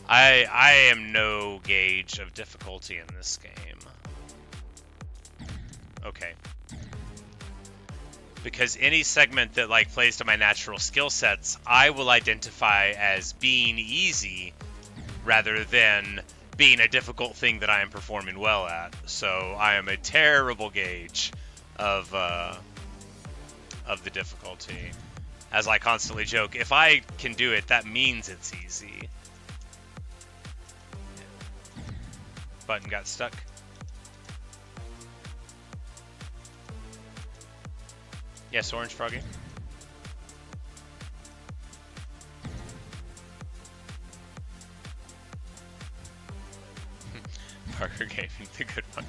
I am no gauge of difficulty in this game. Okay. Because any segment that like plays to my natural skill sets, I will identify as being easy rather than being a difficult thing that I am performing well at. So I am a terrible gauge of the difficulty. As I constantly joke, if I can do it, that means it's easy. Button got stuck. Yes, Orange Froggy. Parker Gaming, the good one.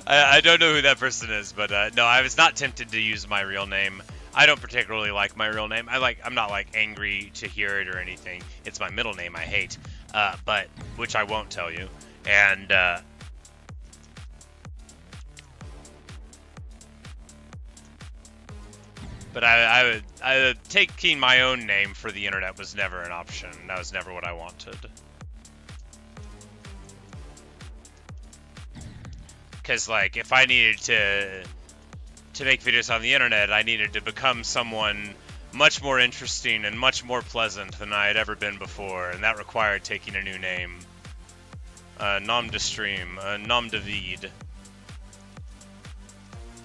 I don't know who that person is, but no, I was not tempted to use my real name. I don't particularly like my real name. I'm not like angry to hear it or anything. It's my middle name I hate, but which I won't tell you. And but I would taking my own name for the internet was never an option. That was never what I wanted. Because like if I needed to make videos on the internet, I needed to become someone much more interesting and much more pleasant than I had ever been before, and that required taking a new name. Nom de stream, nom de vide.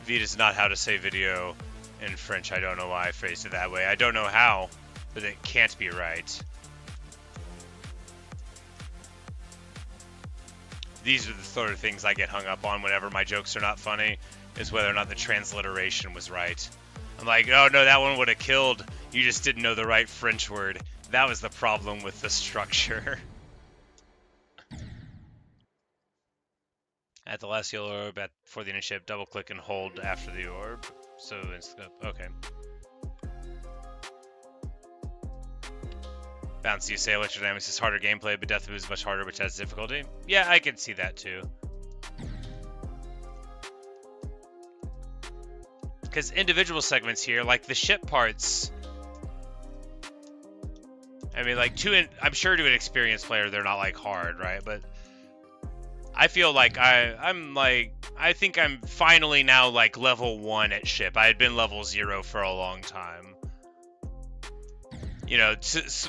Vide is not how to say video in French. I don't know why I phrased it that way. I don't know how, but it can't be right. These are the sort of things I get hung up on whenever my jokes are not funny, is whether or not the transliteration was right. I'm like, oh no, that one would have killed. You just didn't know the right French word. That was the problem with the structure. At the last yellow orb for the initiative, double click and hold after the orb. So it's okay. Bounce, you say Electrodynamix is harder gameplay, but Death Moon is much harder, which has difficulty. Yeah, I can see that too. Because individual segments here, like the ship parts, I mean, like I'm sure to an experienced player, they're not like hard, right? But I feel like I think I'm finally now like level 1 at ship. I had been level 0 for a long time. You know,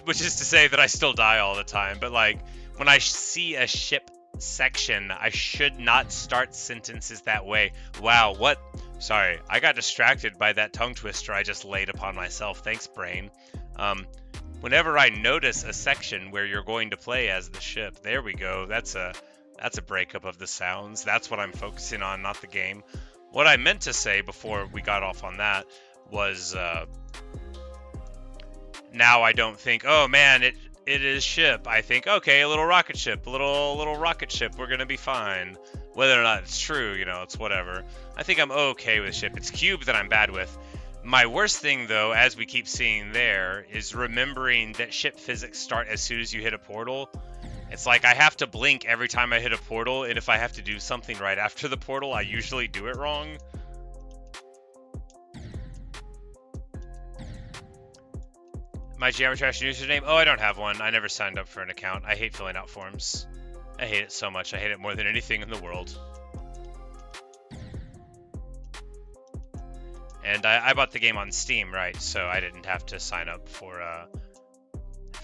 which is to say that I still die all the time. But like when I see a ship section, I should not start sentences that way. Wow, what? Sorry, I got distracted by that tongue twister I just laid upon myself. Thanks, brain. Whenever I notice a section where you're going to play as the ship, there we go. That's a breakup of the sounds. That's what I'm focusing on, not the game. What I meant to say before we got off on that was, now I don't think, oh man, it is ship. I think, okay, a little rocket ship, a little rocket ship, we're gonna be fine. Whether or not it's true, you know, it's whatever. I think I'm okay with ship. It's cube that I'm bad with. My worst thing, though, as we keep seeing there, is remembering that ship physics start as soon as you hit a portal. It's like I have to blink every time I hit a portal, and if I have to do something right after the portal, I usually do it wrong. My Geometry username? Oh, I don't have one. I never signed up for an account. I hate filling out forms. I hate it so much. I hate it more than anything in the world. And I bought the game on Steam, right? So I didn't have to sign up for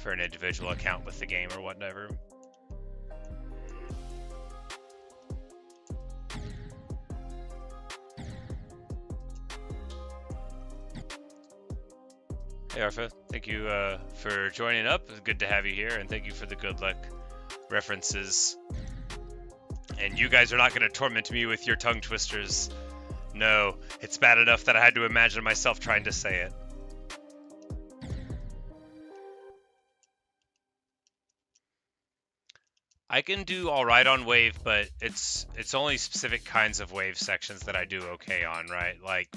an individual account with the game or whatever. Hey Arfa, thank you for joining up. It's good to have you here, and thank you for the good luck references. And you guys are not going to torment me with your tongue twisters. No, it's bad enough that I had to imagine myself trying to say it. I can do alright on wave, but it's only specific kinds of wave sections that I do okay on, right? Like,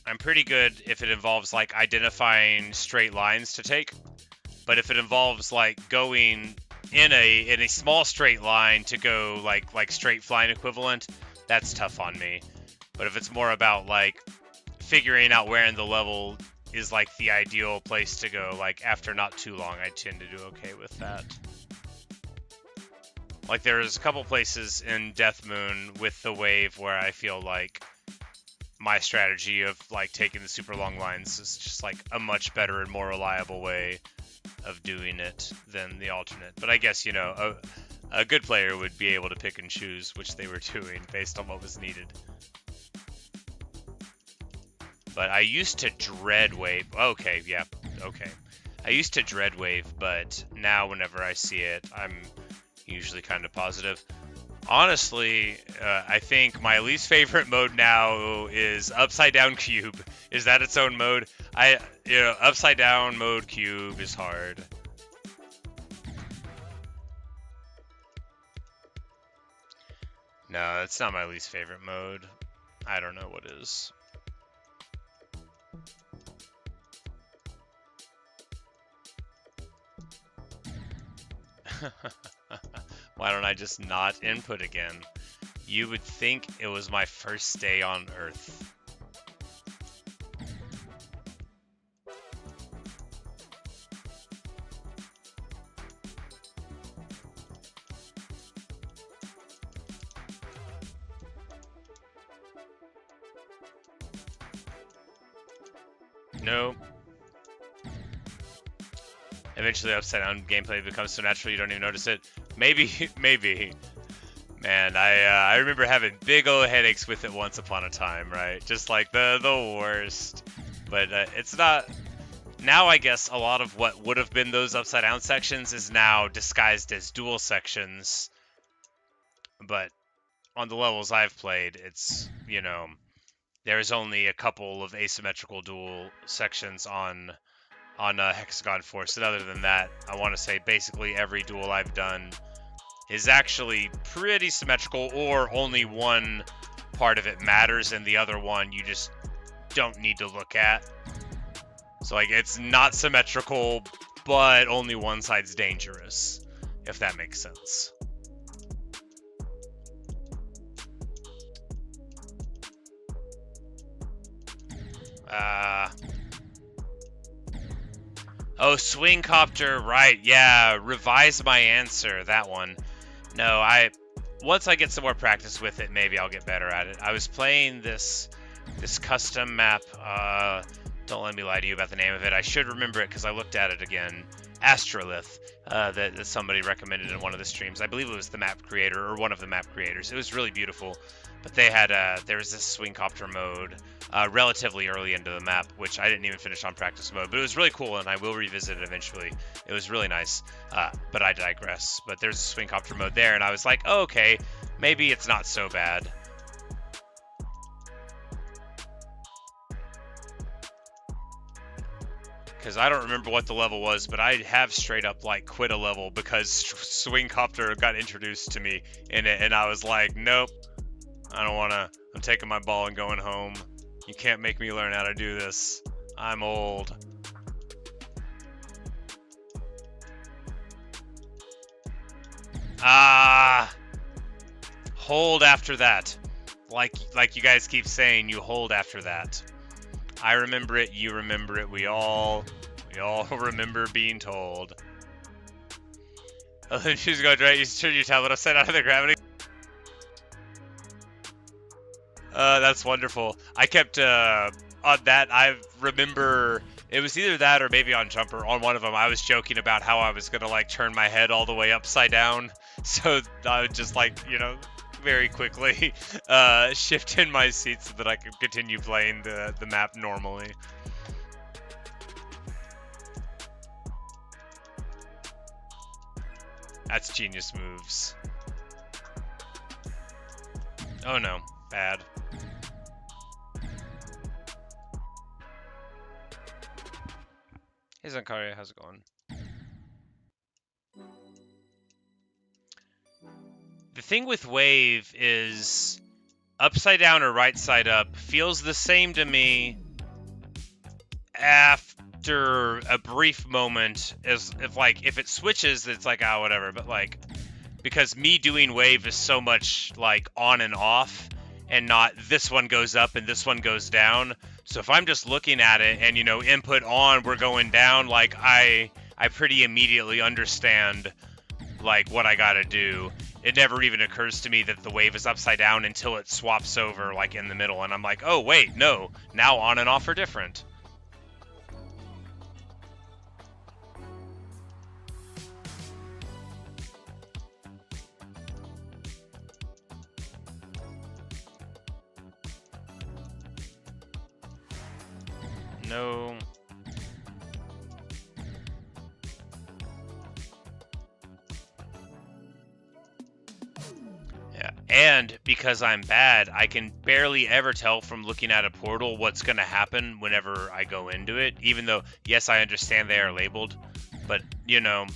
I'm pretty good if it involves like identifying straight lines to take, but if it involves like going in a small straight line to go like straight flying equivalent, that's tough on me. But if it's more about like figuring out where in the level is like the ideal place to go, like after not too long, I tend to do okay with that. Like there's a couple places in Death Moon with the wave where I feel like my strategy of like taking the super long lines is just like a much better and more reliable way of doing it than the alternate. But I guess, you know, a good player would be able to pick and choose which they were doing based on what was needed. But I used to dread wave. Okay, yeah, okay. I used to dread wave, but now whenever I see it, I'm usually kind of positive. Honestly, I think my least favorite mode now is Upside Down Cube. Is that its own mode? Upside Down mode Cube is hard. No, that's not my least favorite mode. I don't know what is. Why don't I just not input again? You would think it was my first day on Earth. No. Eventually, upside down gameplay becomes so natural you don't even notice it. Maybe, maybe. Man, I remember having big old headaches with it once upon a time, right? Just like the worst. But it's not. Now I guess a lot of what would have been those upside down sections is now disguised as dual sections. But on the levels I've played, it's, you know, there's only a couple of asymmetrical dual sections on Hexagon Force, and other than that, I want to say basically every duel I've done is actually pretty symmetrical, or only one part of it matters and the other one you just don't need to look at. So like it's not symmetrical, but only one side's dangerous, if that makes sense. Oh, Swing Copter, right, yeah, revise my answer, that one. No, once I get some more practice with it, maybe I'll get better at it. I was playing this custom map, don't let me lie to you about the name of it, I should remember it because I looked at it again, Astrolith, that somebody recommended in one of the streams. I believe it was the map creator, or one of the map creators. It was really beautiful, but they had, there was this Swing Copter mode, relatively early into the map, which I didn't even finish on practice mode, but it was really cool, and I will revisit it eventually. It was really nice, but I digress. But there's a Swing Copter mode there, and I was like, oh, okay, maybe it's not so bad. Because I don't remember what the level was, but I have straight up like quit a level because Swing Copter got introduced to me in it, and I was like, nope, I don't wanna, I'm taking my ball and going home. You can't make me learn how to do this. I'm old. Hold after that. Like you guys keep saying, you hold after that. I remember it, you remember it, we all remember being told. She's going right, you turn your tablet upside out of the gravity. That's wonderful. I kept, on that, I remember, it was either that or maybe on Jumper, on one of them, I was joking about how I was gonna, like, turn my head all the way upside down, so I would just, like, you know, very quickly, shift in my seat so that I could continue playing the map normally. That's genius moves. Oh no, bad. Hey Zankaria, how's it going? The thing with wave is upside down or right side up feels the same to me after a brief moment as if it switches, it's like, ah, whatever. But like, because me doing wave is so much like on and off and not this one goes up and this one goes down. So if I'm just looking at it and, you know, input on, we're going down, like I pretty immediately understand like what I gotta do. It never even occurs to me that the wave is upside down until it swaps over like in the middle and I'm like, oh wait, no, now on and off are different. No. Yeah, and because I'm bad, I can barely ever tell from looking at a portal what's going to happen whenever I go into it, even though, yes, I understand they are labeled, but, you know,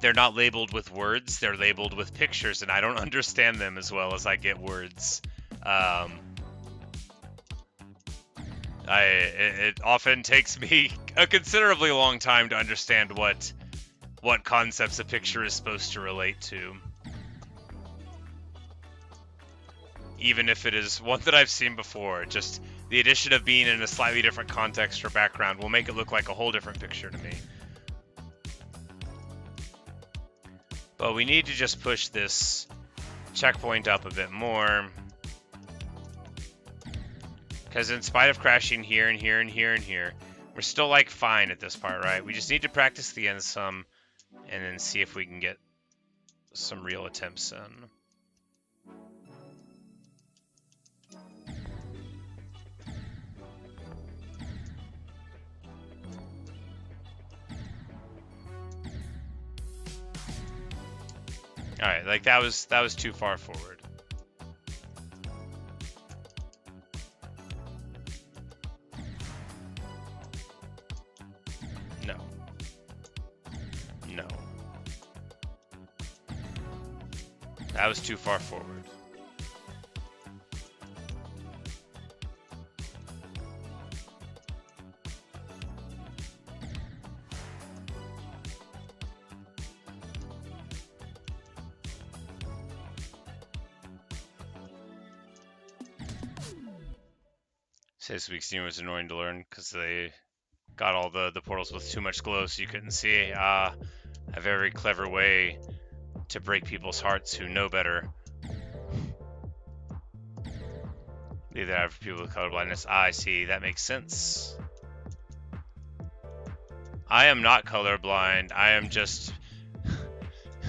they're not labeled with words, they're labeled with pictures, and I don't understand them as well as I get words. It often takes me a considerably long time to understand what concepts a picture is supposed to relate to. Even if it is one that I've seen before, just the addition of being in a slightly different context or background will make it look like a whole different picture to me. But we need to just push this checkpoint up a bit more. Because in spite of crashing here and here and here and here, we're still like fine at this part, right? We just need to practice the end some and then see if we can get some real attempts in. Alright, like that was too far forward. No. No. That was too far forward. This week's team was annoying to learn because they got all the portals with too much glow so you couldn't see. A very clever way to break people's hearts who know better. Leave that out for people with colorblindness. I see. That makes sense. I am not colorblind. I am just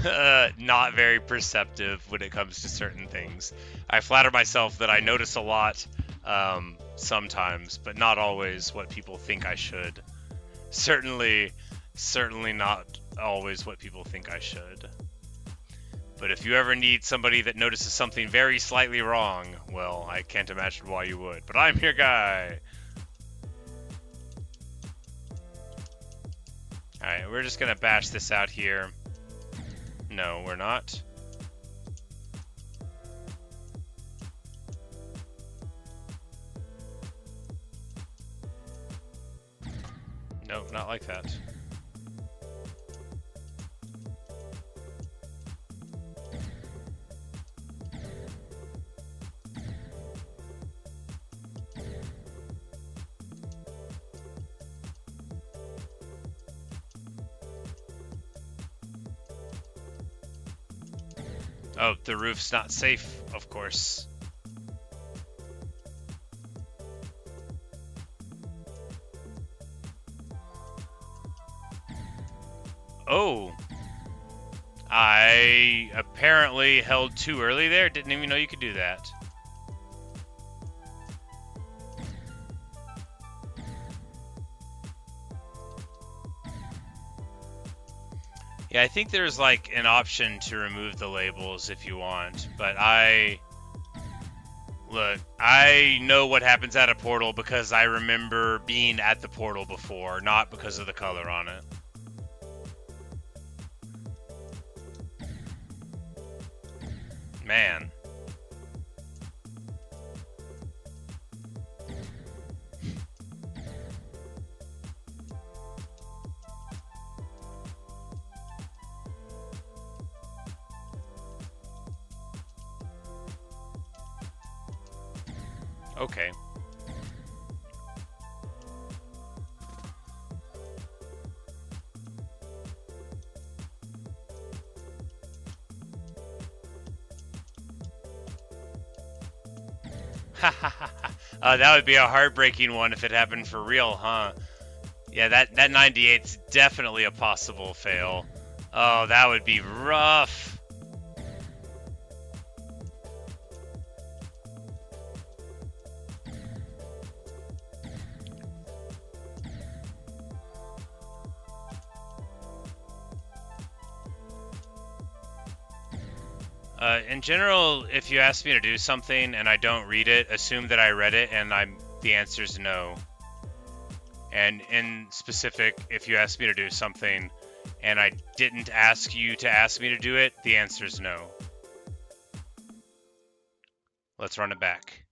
not very perceptive when it comes to certain things. I flatter myself that I notice a lot sometimes, but not always what people think I should. Certainly not always what people think I should. But if you ever need somebody that notices something very slightly wrong, well, I can't imagine why you would. But I'm your guy! Alright, we're just gonna bash this out here. No, we're not. No, not like that. Oh, the roof's not safe, of course. Oh. I apparently held too early there. Didn't even know you could do that. Yeah, I think there's like an option to remove the labels if you want, but look, I know what happens at a portal because I remember being at the portal before, not because of the color on it. Man. Okay. That would be a heartbreaking one if it happened for real, huh? Yeah, that 98's definitely a possible fail. Oh, that would be rough. In general, if you ask me to do something and I don't read it, assume that I read it and the answer's no. And in specific, if you ask me to do something and I didn't ask you to ask me to do it, the answer's no. Let's run it back.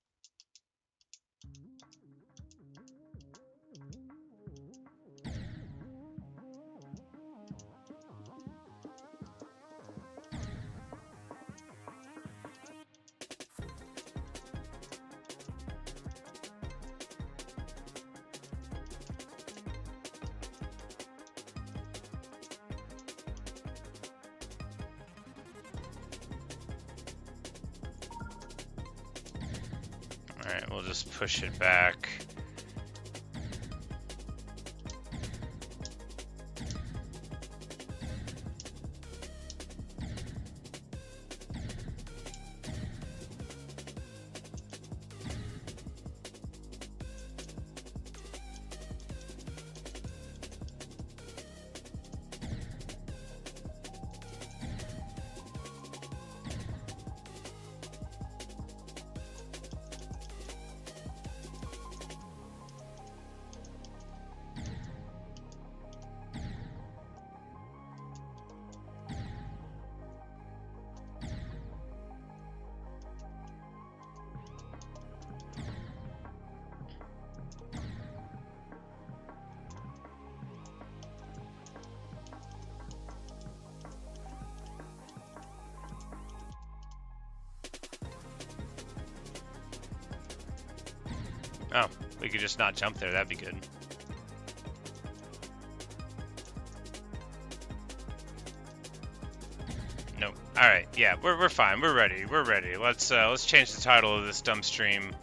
Alright, we'll just push it back. Oh, we could just not jump there, that'd be good. Nope. Alright, yeah, we're fine, we're ready, Let's change the title of this dumb stream.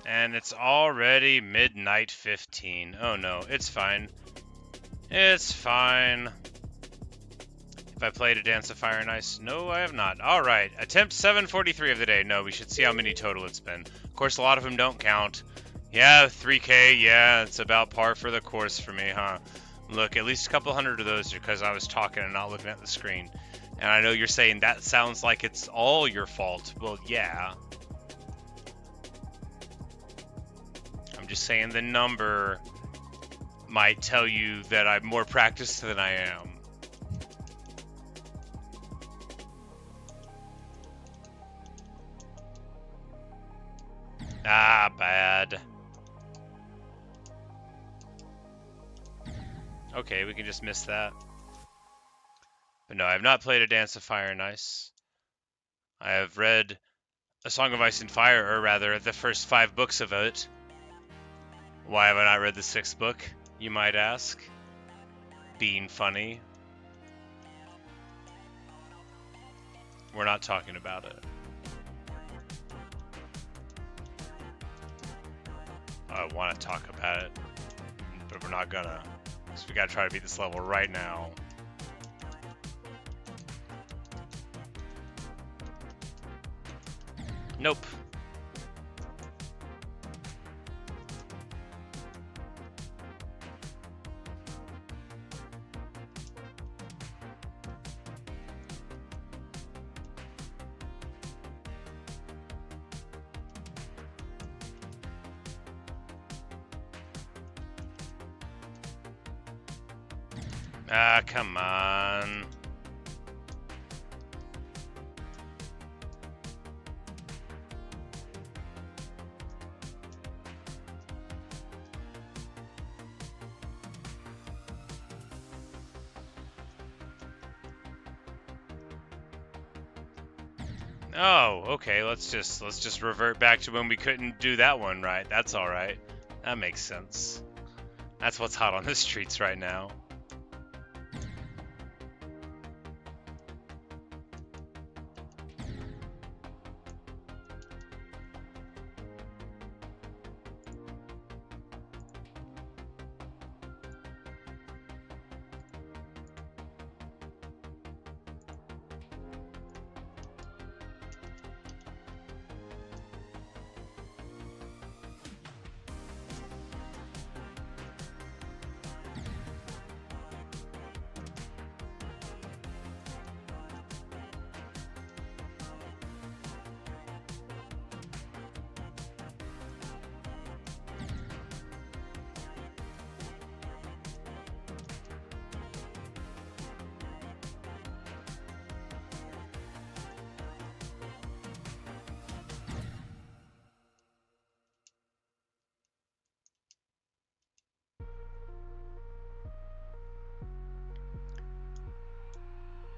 And it's already midnight 15. Oh no, it's fine. It's fine. Have I played a Dance of Fire and Ice? No, I have not. Alright, attempt 743 of the day. No, we should see how many total it's been. Of course, a lot of them don't count. Yeah, 3K, yeah, it's about par for the course for me, huh? Look, at least a couple hundred of those are because I was talking and not looking at the screen. And I know you're saying that sounds like it's all your fault. Well, yeah. I'm just saying the number might tell you that I'm more practiced than I am. Ah, bad. Okay, we can just miss that. But no, I have not played A Dance of Fire and Ice. I have read A Song of Ice and Fire, or rather, the first 5 books of it. Why have I not read the 6th book, you might ask? Being funny. We're not talking about it. I want to talk about it, but we're not gonna. So we gotta try to beat this level right now. Nope. Ah, come on. Oh, okay. Let's just revert back to when we couldn't do that one right. That's all right. That makes sense. That's what's hot on the streets right now.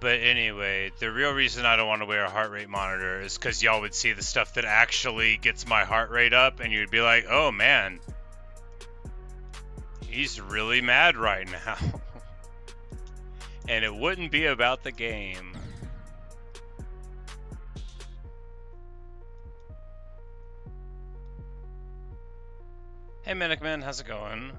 But anyway, the real reason I don't want to wear a heart rate monitor is because y'all would see the stuff that actually gets my heart rate up, and you'd be like, oh man, he's really mad right now. And it wouldn't be about the game. Hey Minicman, how's it going?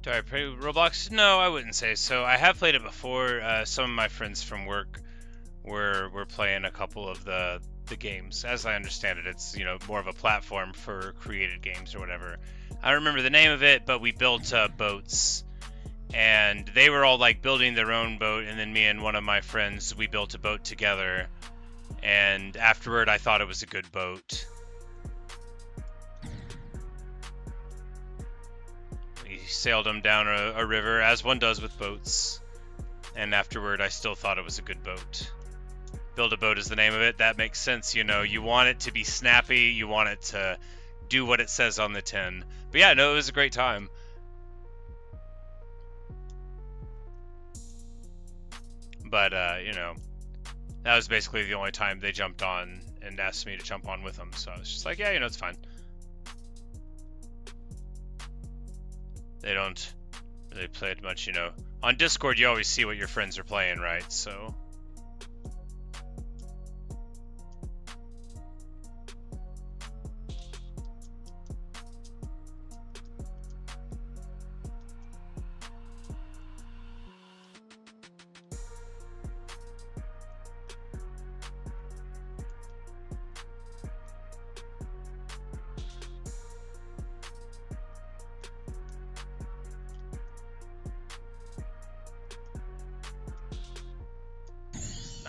Do I play Roblox? No, I wouldn't say so. I have played it before. Some of my friends from work were playing a couple of the games. As I understand it, it's, you know, more of a platform for created games or whatever. I don't remember the name of it, but we built boats, and they were all like building their own boat, and then me and one of my friends, we built a boat together, and afterward I thought it was a good boat. We sailed them down a river, as one does with boats, and afterward I still thought it was a good boat. Build a boat is the name of it. That makes sense, you know. You want it to be snappy, you want it to do what it says on the tin. But yeah, no, it was a great time. But, you know, that was basically the only time they jumped on and asked me to jump on with them. So I was just like, yeah, you know, it's fine. They don't really play it much, you know. On Discord, you always see what your friends are playing, right? So...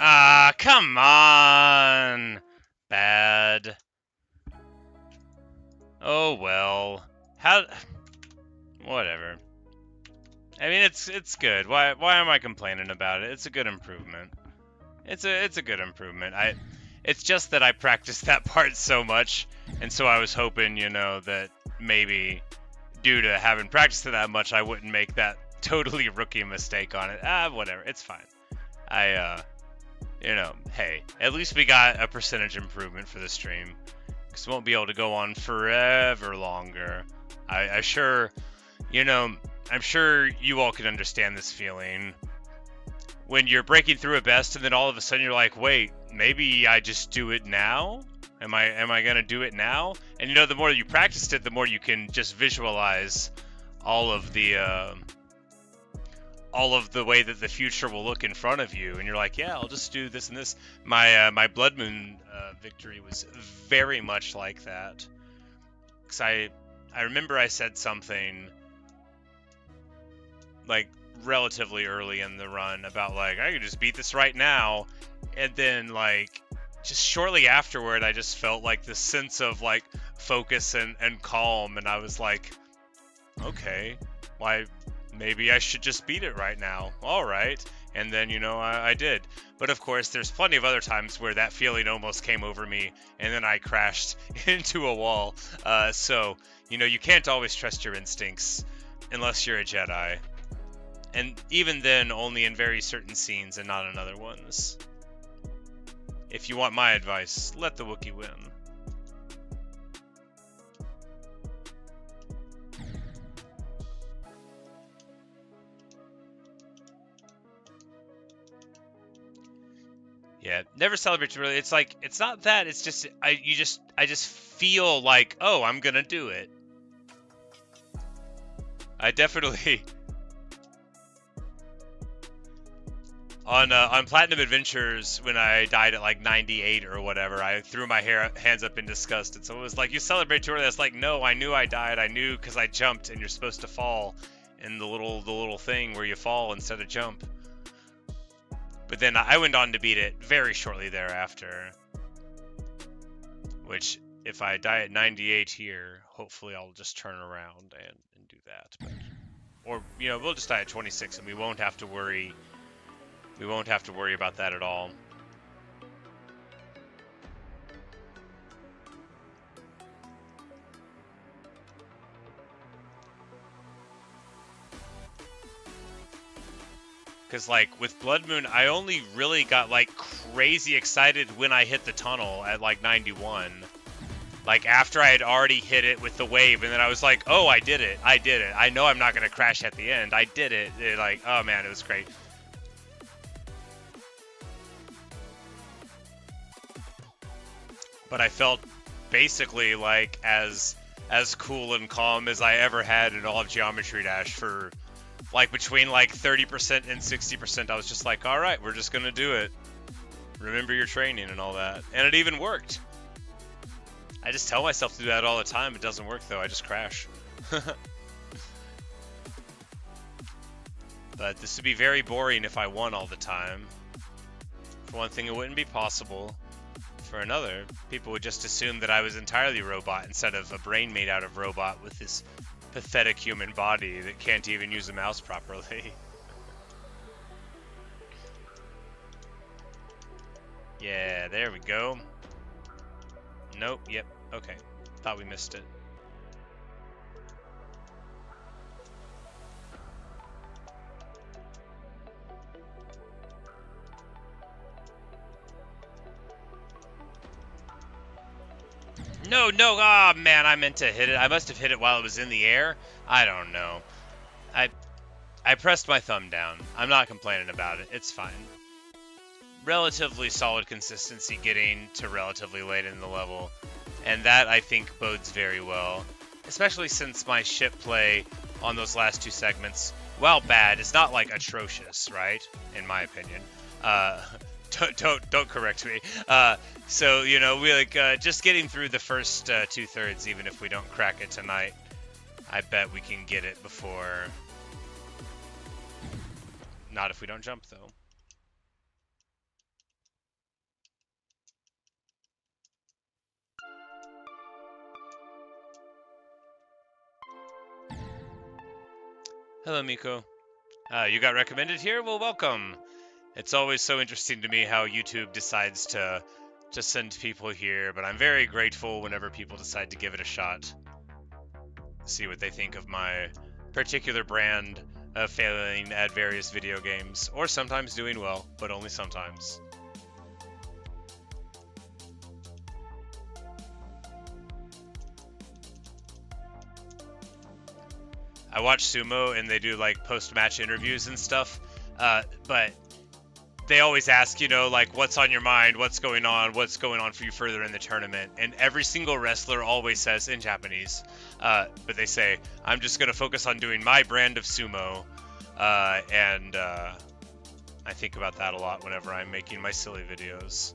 Ah, come on! Bad. Oh well. How... Whatever. I mean, it's good. Why am I complaining about it? It's a good improvement. It's a good improvement. It's just that I practiced that part so much, and so I was hoping, you know, that maybe due to having practiced it that much, I wouldn't make that totally rookie mistake on it. Whatever. It's fine. You know, hey, at least we got a percentage improvement for the stream, because we won't be able to go on forever longer. I sure, you know, I'm sure you all can understand this feeling when you're breaking through a best and then all of a sudden you're like, wait, maybe I just do it now? Am I gonna do it now? And you know, the more you practiced it, the more you can just visualize all of the way that the future will look in front of you, and you're like, yeah, I'll just do this and this. My Blood Moon victory was very much like that, because I remember I said something like relatively early in the run about like, I could just beat this right now, and then like just shortly afterward, I just felt like this sense of like focus and calm, and I was like, okay, why, maybe I should just beat it right now. All right. And then, you know, I did. But of course, there's plenty of other times where that feeling almost came over me, and then I crashed into a wall. So, you know, you can't always trust your instincts unless you're a Jedi. And even then, only in very certain scenes and not in other ones. If you want my advice, let the Wookiee win. Yeah, never celebrate too early. It's like, it's not that. It's just I just feel like, oh, I'm gonna do it. I definitely on Platinum Adventures, when I died at like 98 or whatever, I threw my hands up in disgust, and so it was like, you celebrate too early. That's like, no, I knew I died. I knew, because I jumped, and you're supposed to fall in the little thing where you fall instead of jump. But then I went on to beat it very shortly thereafter. Which, if I die at 98 here, hopefully I'll just turn around and do that. But, or, you know, we'll just die at 26 and we won't have to worry. We won't have to worry about that at all. Because, like, with Blood Moon, I only really got, like, crazy excited when I hit the tunnel at, like, 91. Like, after I had already hit it with the wave, and then I was like, oh, I did it. I did it. I know I'm not going to crash at the end. I did it. Like, oh, man, it was great. But I felt basically, like, as cool and calm as I ever had in all of Geometry Dash for... like, between, like, 30% and 60%, I was just like, all right, we're just going to do it. Remember your training and all that. And it even worked. I just tell myself to do that all the time. It doesn't work, though. I just crash. But this would be very boring if I won all the time. For one thing, it wouldn't be possible. For another, people would just assume that I was entirely robot instead of a brain made out of robot with this pathetic human body that can't even use a mouse properly. Yeah, there we go. Nope, yep, okay. Thought we missed it. No, ah, man, I meant to hit it. I must have hit it while it was in the air. I don't know. I pressed my thumb down. I'm not complaining about it. It's fine. Relatively solid consistency getting to relatively late in the level. And that, I think, bodes very well. Especially since my ship play on those last two segments, while bad, is not, like, atrocious, right? In my opinion. Don't correct me. So, you know, we like just getting through the first 2/3, even if we don't crack it tonight. I bet we can get it before. Not if we don't jump, though. Hello, Miko. You got recommended here? Well, welcome. It's always so interesting to me how YouTube decides to send people here, but I'm very grateful whenever people decide to give it a shot. See what they think of my particular brand of failing at various video games, or sometimes doing well, but only sometimes. I watch sumo and they do like post-match interviews and stuff, but they always ask, you know, like, what's on your mind, what's going on for you further in the tournament, and every single wrestler always says, in Japanese, but they say, I'm just going to focus on doing my brand of sumo, and I think about that a lot whenever I'm making my silly videos.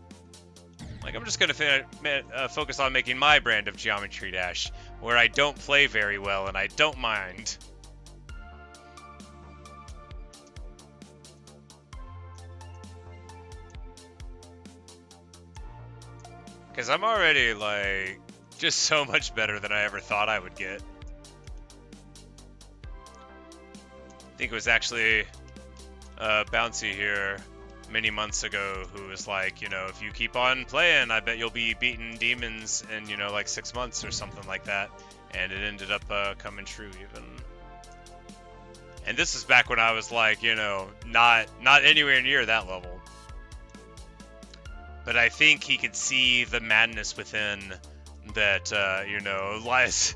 Like, I'm just going to focus on making my brand of Geometry Dash, where I don't play very well and I don't mind. Because I'm already, like, just so much better than I ever thought I would get. I think it was actually Bouncy here many months ago who was like, you know, if you keep on playing, I bet you'll be beating demons in, you know, like 6 months or something like that. And it ended up coming true even. And this is back when I was like, you know, not anywhere near that level. But I think he could see the madness within that, you know, lies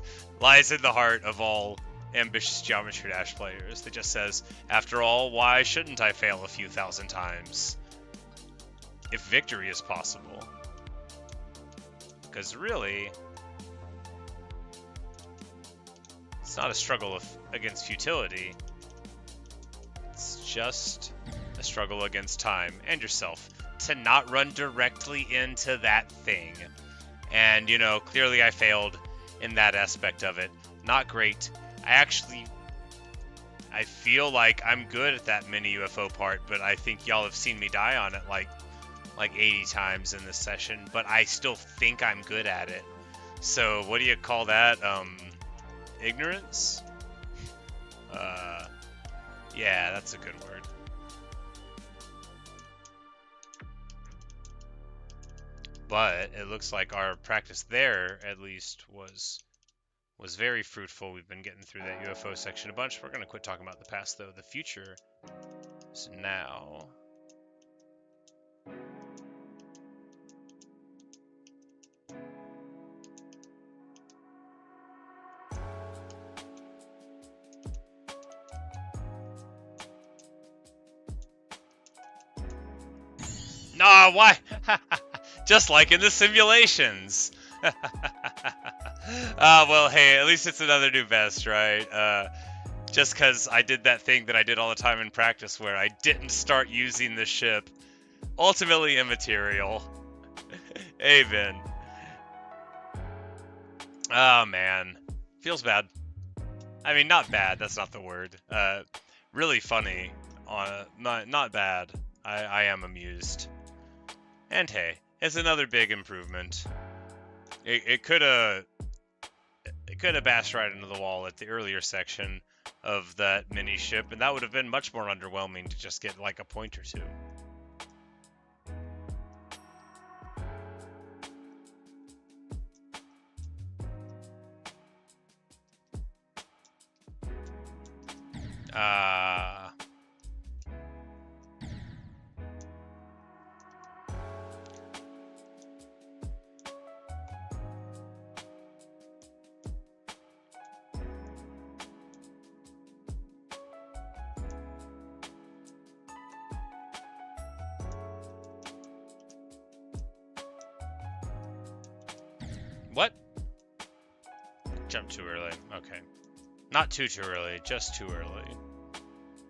in the heart of all ambitious Geometry Dash players. That just says, after all, why shouldn't I fail a few thousand times if victory is possible? Because really, it's not a struggle against futility. It's just a struggle against time and yourself to not run directly into that thing. And, you know, clearly I failed in that aspect of it. Not great. I feel like I'm good at that mini UFO part, but I think y'all have seen me die on it like 80 times in this session, but I still think I'm good at it. So what do you call that? Ignorance? Yeah, that's a good word. But it looks like our practice there, at least, was very fruitful. We've been getting through that UFO section a bunch. We're going to quit talking about the past, though. The future is now. Nah, why? Just like in the simulations. Well, hey, at least it's another new best, right? Just because I did that thing that I did all the time in practice where I didn't start using the ship. Ultimately immaterial. Amen. Oh, man. Feels bad. I mean, not bad. That's not the word. Really funny. Not bad. I am amused. And hey, it's another big improvement. It could have bashed right into the wall at the earlier section of that mini ship, and that would have been much more underwhelming to just get like a point or two. What? Jumped too early. Okay. Not too early, just too early.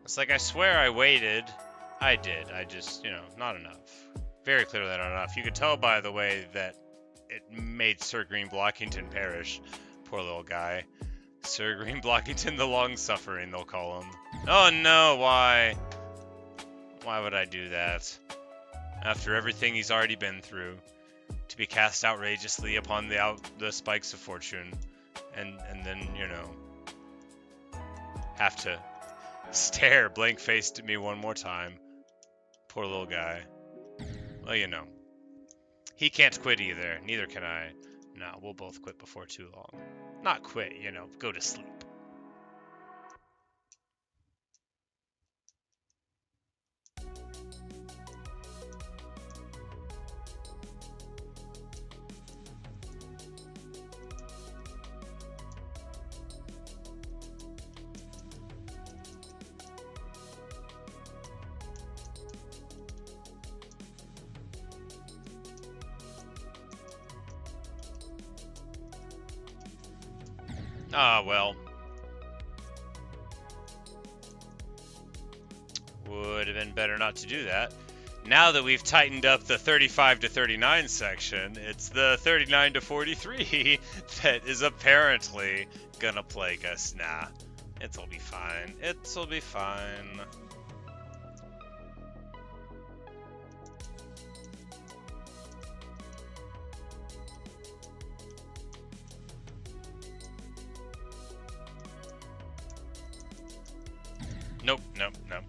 It's like, I swear I waited. I did. I just, you know, not enough. Very clearly not enough. You could tell by the way that it made Sir Green Blockington perish. Poor little guy. Sir Green Blockington the Long-Suffering, they'll call him. Oh no, why? Why would I do that? After everything he's already been through. To be cast outrageously upon the spikes of fortune. And then, you know, have to stare blank-faced at me one more time. Poor little guy. Well, you know. He can't quit either. Neither can I. No, we'll both quit before too long. Not quit, you know, go to sleep. Ah, well. Would have been better not to do that. Now that we've tightened up the 35 to 39 section, it's the 39 to 43 that is apparently gonna plague us. Nah, it'll be fine. It'll be fine. Nope, nope, nope.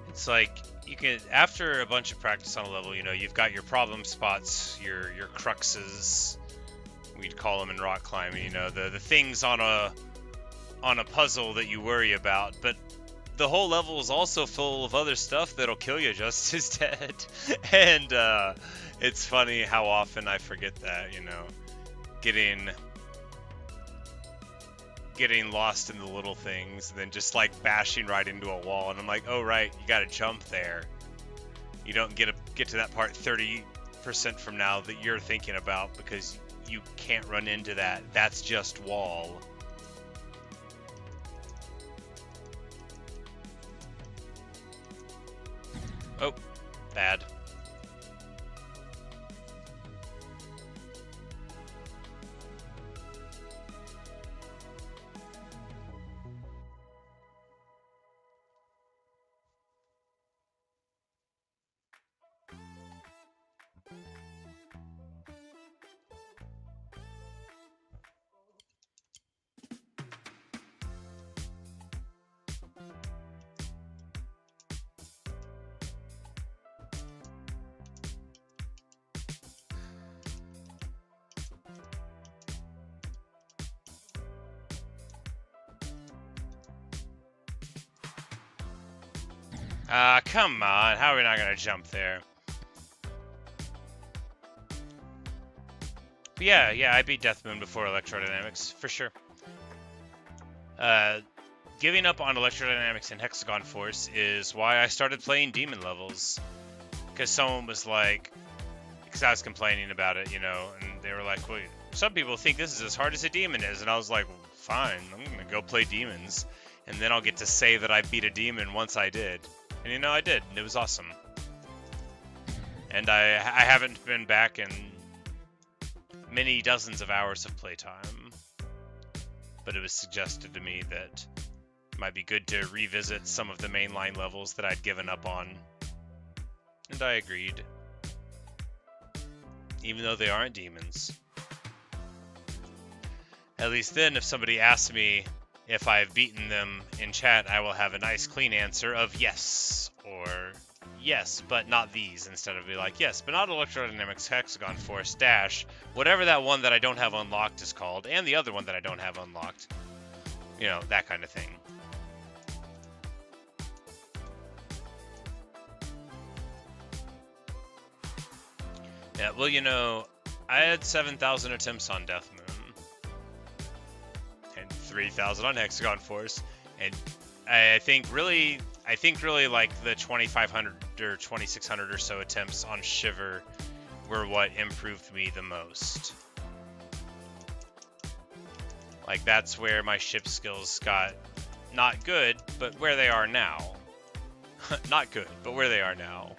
It's like you can, after a bunch of practice on a level, you know, you've got your problem spots, your cruxes, we'd call them in rock climbing, you know, the things on a puzzle that you worry about, but the whole level is also full of other stuff that'll kill you just as dead. And it's funny how often I forget that, you know, getting lost in the little things, and then just like bashing right into a wall, and I'm like, oh right, you gotta jump there. You don't get to that part 30% from now that you're thinking about, because you can't run into that. That's just wall. Oh, bad. Come on, how are we not gonna jump there? But yeah, I beat Death Moon before Electrodynamix, for sure. Giving up on Electrodynamix and Hexagon Force is why I started playing demon levels. Because someone was like, because I was complaining about it, you know, and they were like, well, some people think this is as hard as a demon is, and I was like, well, fine, I'm gonna go play demons, and then I'll get to say that I beat a demon once I did. And you know, I did, and it was awesome. And I haven't been back in many dozens of hours of playtime, but it was suggested to me that it might be good to revisit some of the mainline levels that I'd given up on, and I agreed, even though they aren't demons. At least then, if somebody asks me if I've beaten them in chat, I will have a nice clean answer of yes, or yes, but not these, instead of be like, yes, but not Electrodynamix, Hexagon Force, Dash, whatever that one that I don't have unlocked is called, and the other one that I don't have unlocked. You know, that kind of thing. Yeah, well, you know, I had 7,000 attempts on Death Moon, and 3,000 on Hexagon Force, and I think really like the 2,500 or 2,600 or so attempts on Shiver were what improved me the most. Like, that's where my ship skills got not good, but where they are now. Not good, but where they are now.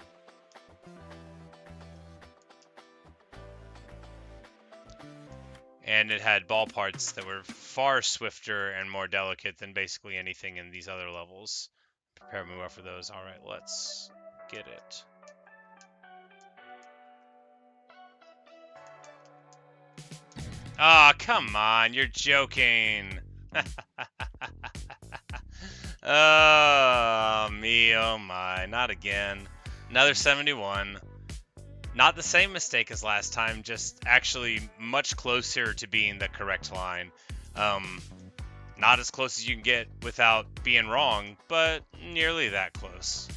And it had ball parts that were far swifter and more delicate than basically anything in these other levels. Prepare me well for those. Alright, let's get it. Ah, oh, come on, you're joking. Oh, me, oh my, not again. Another 71. Not the same mistake as last time, just actually much closer to being the correct line. Not as close as you can get without being wrong, but nearly that close.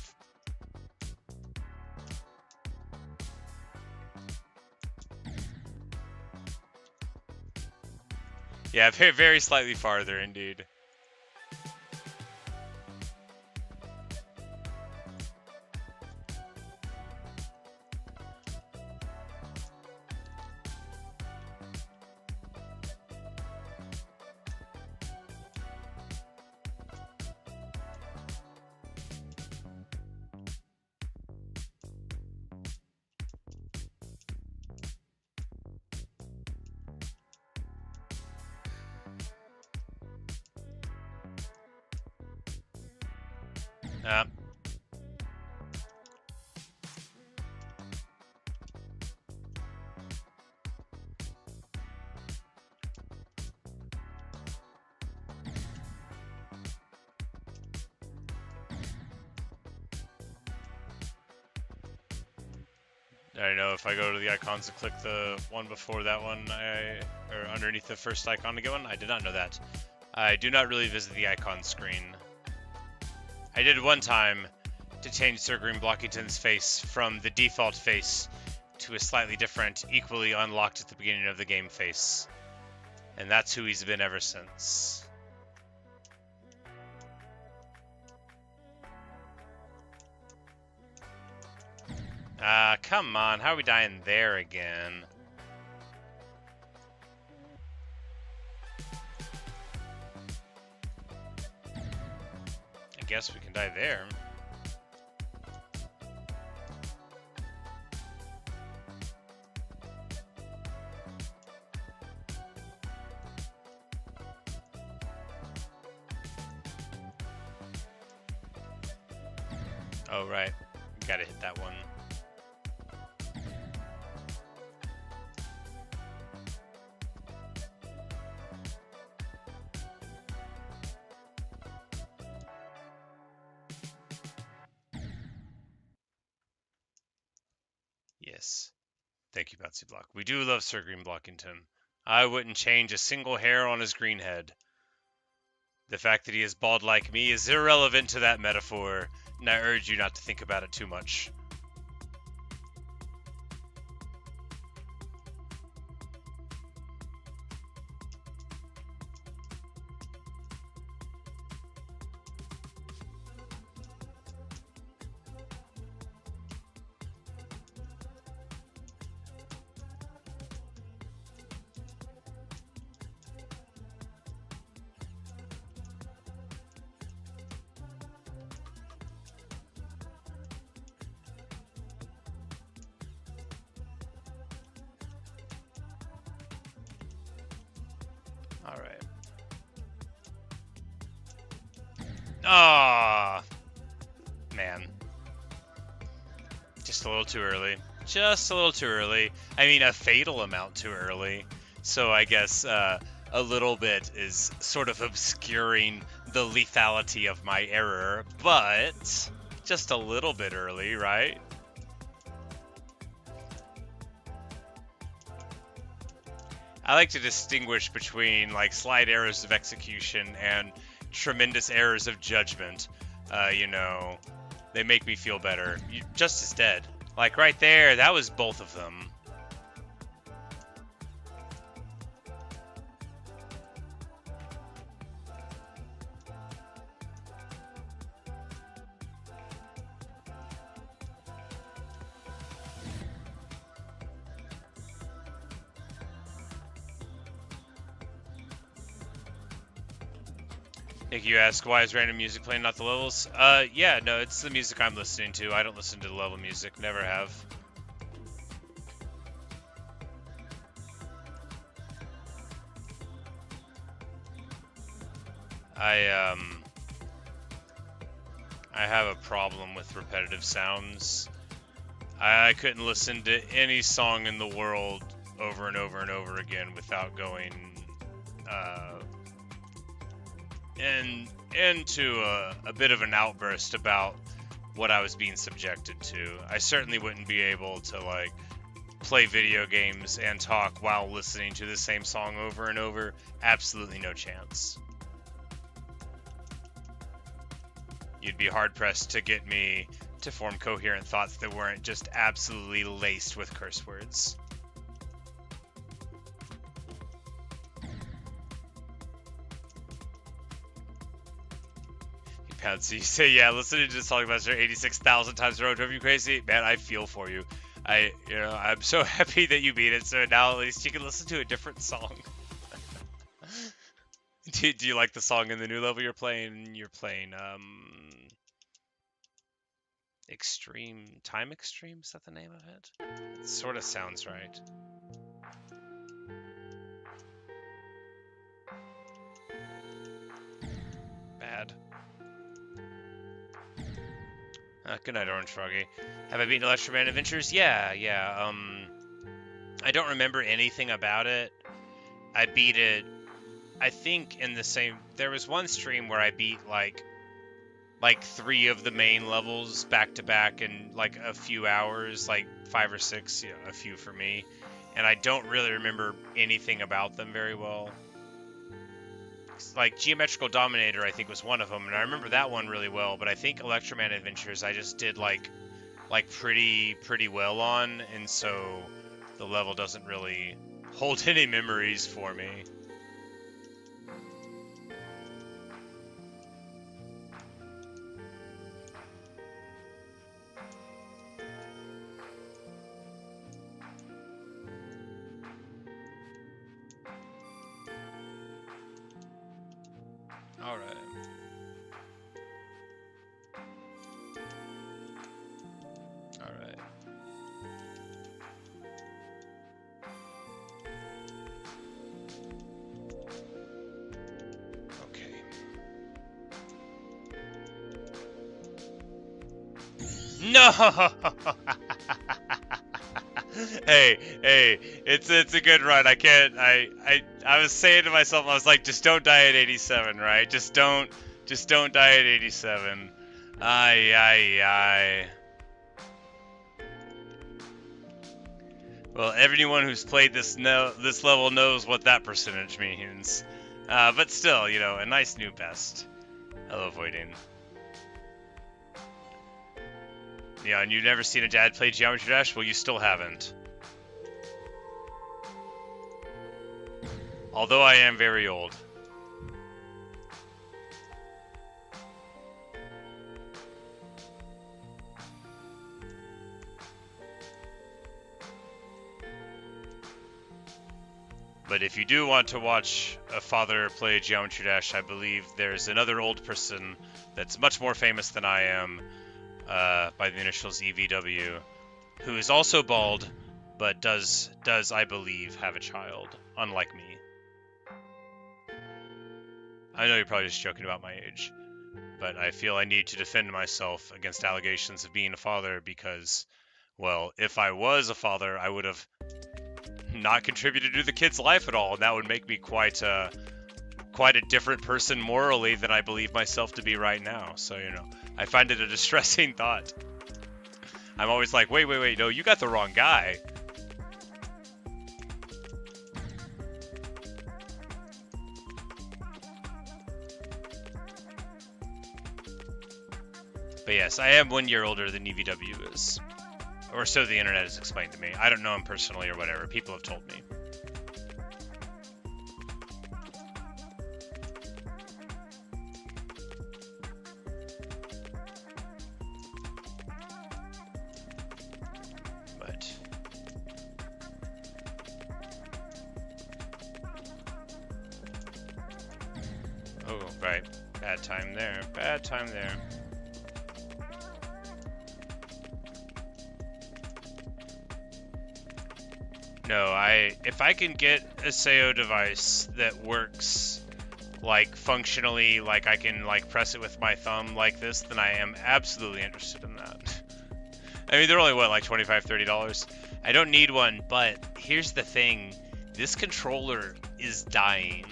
Yeah, very, very slightly farther indeed. I know if I go to the icons and click the one before that one, or underneath the first icon to get one, I did not know that. I do not really visit the icon screen. I did one time to change Sir Green Blockington's face from the default face to a slightly different, equally unlocked at the beginning of the game face. And that's who he's been ever since. Come on, how are we dying there again? I guess we can die there. Oh, right. Gotta hit that one. Yes. Thank you, Bouncy Block. We do love Sir Green Blockington. I wouldn't change a single hair on his green head. The fact that he is bald like me is irrelevant to that metaphor, and I urge you not to think about it too much. Alright. Ah, man. Just a little too early. Just a little too early. I mean, a fatal amount too early. So I guess a little bit is sort of obscuring the lethality of my error, but just a little bit early, right? I like to distinguish between like slight errors of execution and tremendous errors of judgment. You know, they make me feel better. Justice dead. Like right there, that was both of them. If you ask, why is random music playing, not the levels? Yeah, no, it's the music I'm listening to. I don't listen to the level music, never have. I have a problem with repetitive sounds. I couldn't listen to any song in the world over and over and over again without going, into a bit of an outburst about what I was being subjected to. I certainly wouldn't be able to like play video games and talk while listening to the same song over and over. Absolutely no chance. You'd be hard pressed to get me to form coherent thoughts that weren't just absolutely laced with curse words. So you say, yeah, listening to this song master 86,000 times in a row drove you crazy? Man, I feel for you. I'm so happy that you beat it, so now at least you can listen to a different song. Do you like the song in the new level you're playing? You're playing, Time Extreme? Is that the name of it? It sort of sounds right. Bad. Good night, Orange Froggy. Have I beaten Electroman Adventures? Yeah. I don't remember anything about it. I beat it, I think, in the same... There was one stream where I beat, like 3 of the main levels back-to-back in, like, a few hours. Like, 5 or 6, you know, a few for me. And I don't really remember anything about them very well. Like, Geometrical Dominator, I think, was one of them, and I remember that one really well, but I think Electroman Adventures I just did, like pretty well on, and so the level doesn't really hold any memories for me. Alright. Alright. Okay. No! Hey, it's a good run. I can't. I was saying to myself, I was like, just don't die at 87, right? Just don't die at 87. Aye. Well, everyone who's played this level knows what that percentage means. But still, you know, a nice new best. Hello, Voiding. Yeah, and you've never seen a dad play Geometry Dash? Well, you still haven't. Although I am very old. But if you do want to watch a father play Geometry Dash, I believe there's another old person that's much more famous than I am, by the initials EVW, who is also bald, but does I believe have a child, unlike me. I know you're probably just joking about my age, but I feel I need to defend myself against allegations of being a father because, well, if I was a father, I would have not contributed to the kid's life at all, and that would make me quite a different person morally than I believe myself to be right now. So, you know, I find it a distressing thought. I'm always like, wait, no, you got the wrong guy. But yes, I am 1 year older than EVW is. Or so the internet has explained to me. I don't know him personally or whatever. People have told me. But... oh, right. Bad time there. Bad time there. No, if I can get a SEO device that works, like, functionally, like I can, like, press it with my thumb like this, then I am absolutely interested in that. I mean, they're only, what, like $25, $30? I don't need one, but here's the thing. This controller is dying.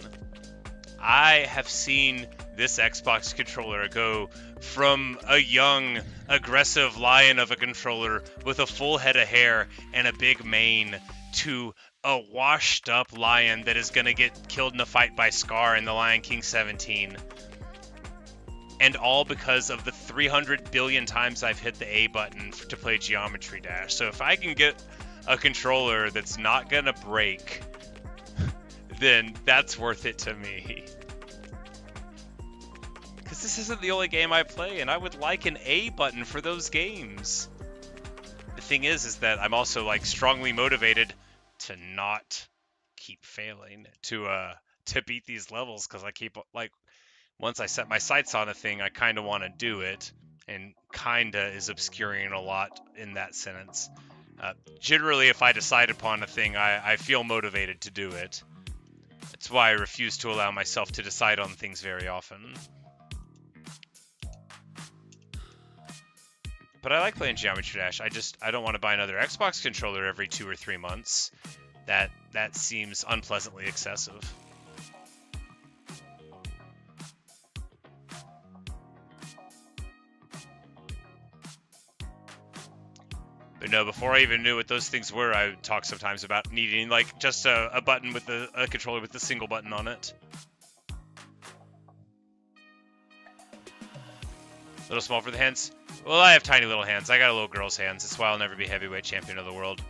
I have seen this Xbox controller go from a young, aggressive lion of a controller with a full head of hair and a big mane to a washed up lion that is going to get killed in a fight by Scar in The Lion King 17. And all because of the 300 billion times I've hit the A button to play Geometry Dash. So if I can get a controller that's not going to break, then that's worth it to me. Because this isn't the only game I play, and I would like an A button for those games. The thing is that I'm also, like, strongly motivated to not keep failing to beat these levels, because I keep, like, once I set my sights on a thing, I kind of want to do it, and kinda is obscuring a lot in that sentence. Generally, if I decide upon a thing, I feel motivated to do it. That's why I refuse to allow myself to decide on things very often. But I like playing Geometry Dash. I don't want to buy another Xbox controller every 2 or 3 months. That seems unpleasantly excessive. But no, before I even knew what those things were, I would talk sometimes about needing like just a button with a controller with a single button on it. A little small for the hands. Well, I have tiny little hands. I got a little girl's hands. That's why I'll never be heavyweight champion of the world.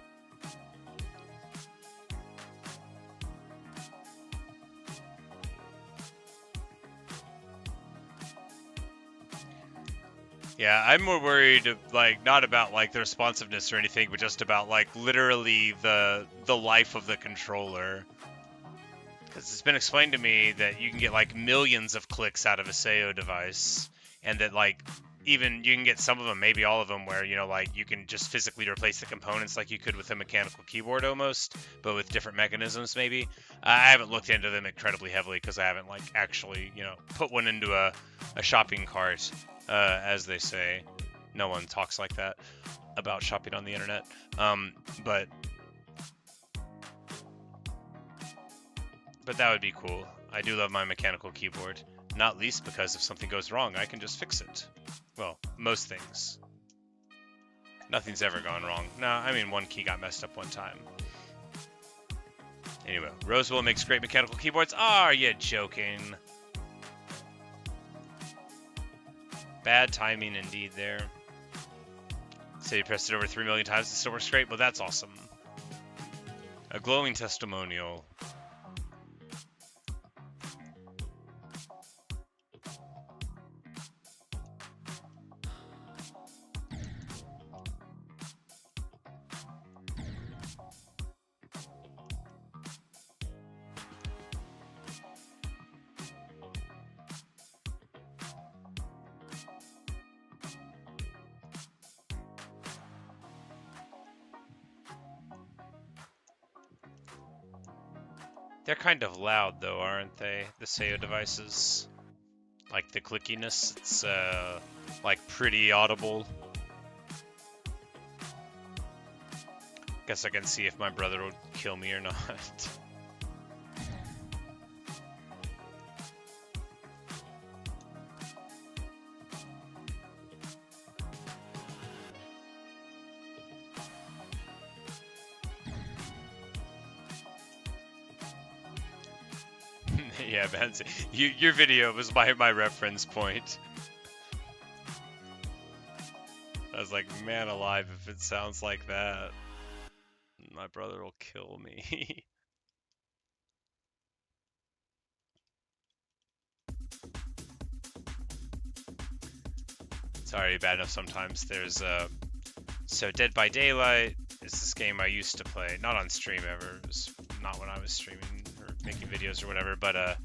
Yeah, I'm more worried, like, not about, like, the responsiveness or anything, but just about, like, literally the life of the controller. Because it's been explained to me that you can get, like, millions of clicks out of a Seo device, and that, like, even you can get some of them, maybe all of them, where, you know, like, you can just physically replace the components like you could with a mechanical keyboard almost, but with different mechanisms, maybe. I haven't looked into them incredibly heavily because I haven't, like, actually, you know, put one into a shopping cart. As they say. No one talks like that about shopping on the internet. But that would be cool. I do love my mechanical keyboard. Not least because if something goes wrong, I can just fix it. Well, most things. Nothing's ever gone wrong. No, I mean, one key got messed up one time. Anyway, Roswell makes great mechanical keyboards. Are you joking? Bad timing indeed there. Say you pressed it over 3 million times, it still works great. Well, that's awesome. A glowing testimonial. They're kind of loud, though, aren't they? The Seo devices. Like, the clickiness, it's, like, pretty audible. Guess I can see if my brother would kill me or not. Yeah, man. Your video was my reference point. I was like, man alive, if it sounds like that, my brother will kill me. It's already bad enough sometimes. There's so Dead by Daylight is this game I used to play, not on stream ever. It was not when I was streaming or making videos or whatever, but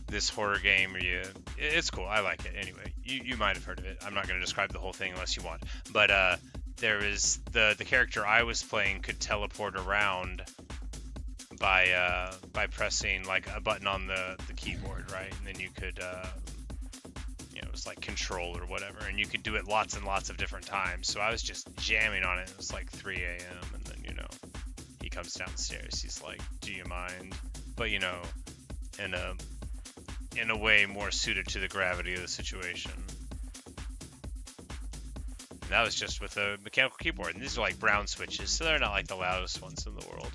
this horror game where it's cool. I like it. Anyway, you might have heard of it. I'm not going to describe the whole thing unless you want. But there is the character I was playing could teleport around by pressing like a button on the keyboard, right? And then you could you know, it was like control or whatever, and you could do it lots and lots of different times. So I was just jamming on it. It was like 3 a.m. and then, you know, he comes downstairs. He's like, "Do you mind?" But, you know, in a way more suited to the gravity of the situation. And that was just with a mechanical keyboard. And these are like brown switches, so they're not like the loudest ones in the world.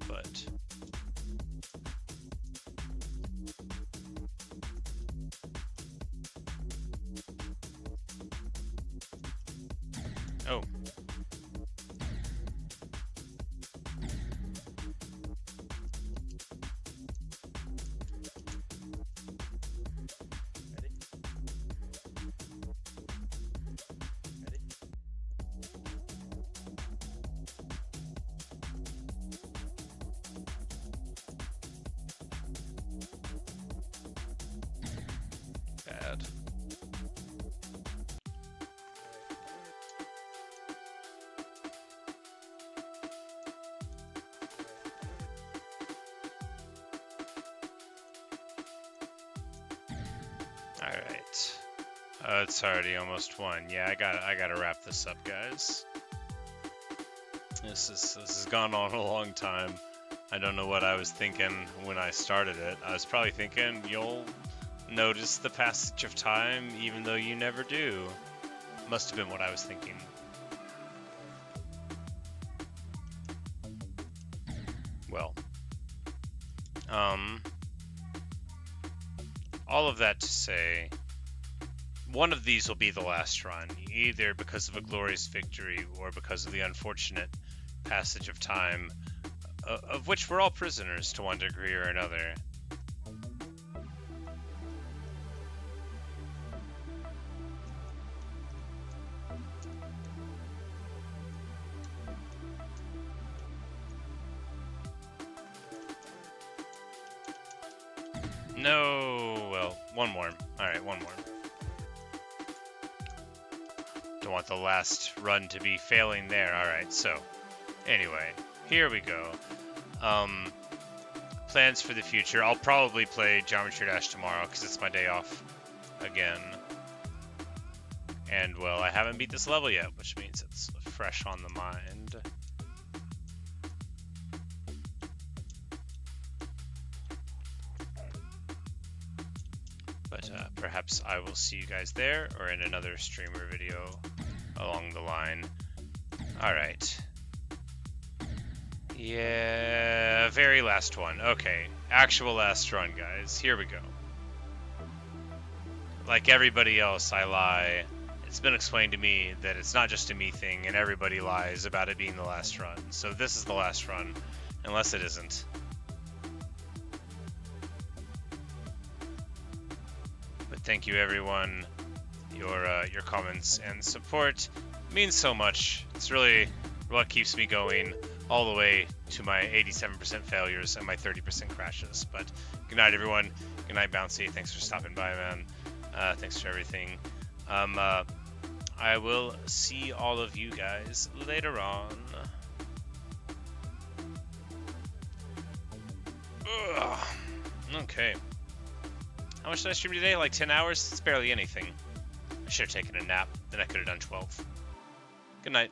But oh. Bad. Alright. It's already almost 1. Yeah, I gotta wrap this up, guys. This has gone on a long time. I don't know what I was thinking when I started it. I was probably thinking you'll notice the passage of time even though you never do. Must have been what I was thinking. Well, all of that to say, one of these will be the last run, either because of a glorious victory or because of the unfortunate passage of time, of which we're all prisoners to one degree or another. No, well, one more. Alright, one more. Don't want the last run to be failing there. Alright, so, anyway, here we go. Plans for the future. I'll probably play Geometry Dash tomorrow because it's my day off again. And, well, I haven't beat this level yet, which means it's fresh on the mind. But perhaps I will see you guys there or in another streamer video along the line. Alright. Yeah, very last one. Okay, actual last run, guys. Here we go. Like everybody else, I lie. It's been explained to me that it's not just a me thing, and everybody lies about it being the last run. So this is the last run, unless it isn't. But thank you, everyone. Your comments and support means so much. It's really what keeps me going all the way to my 87% failures and my 30% crashes. But good night, everyone. Good night, Bouncy. Thanks for stopping by, man. Thanks for everything. I will see all of you guys later on. Ugh. Okay. How much did I stream today? Like 10 hours? It's barely anything. I should have taken a nap. Then I could have done 12. Good night.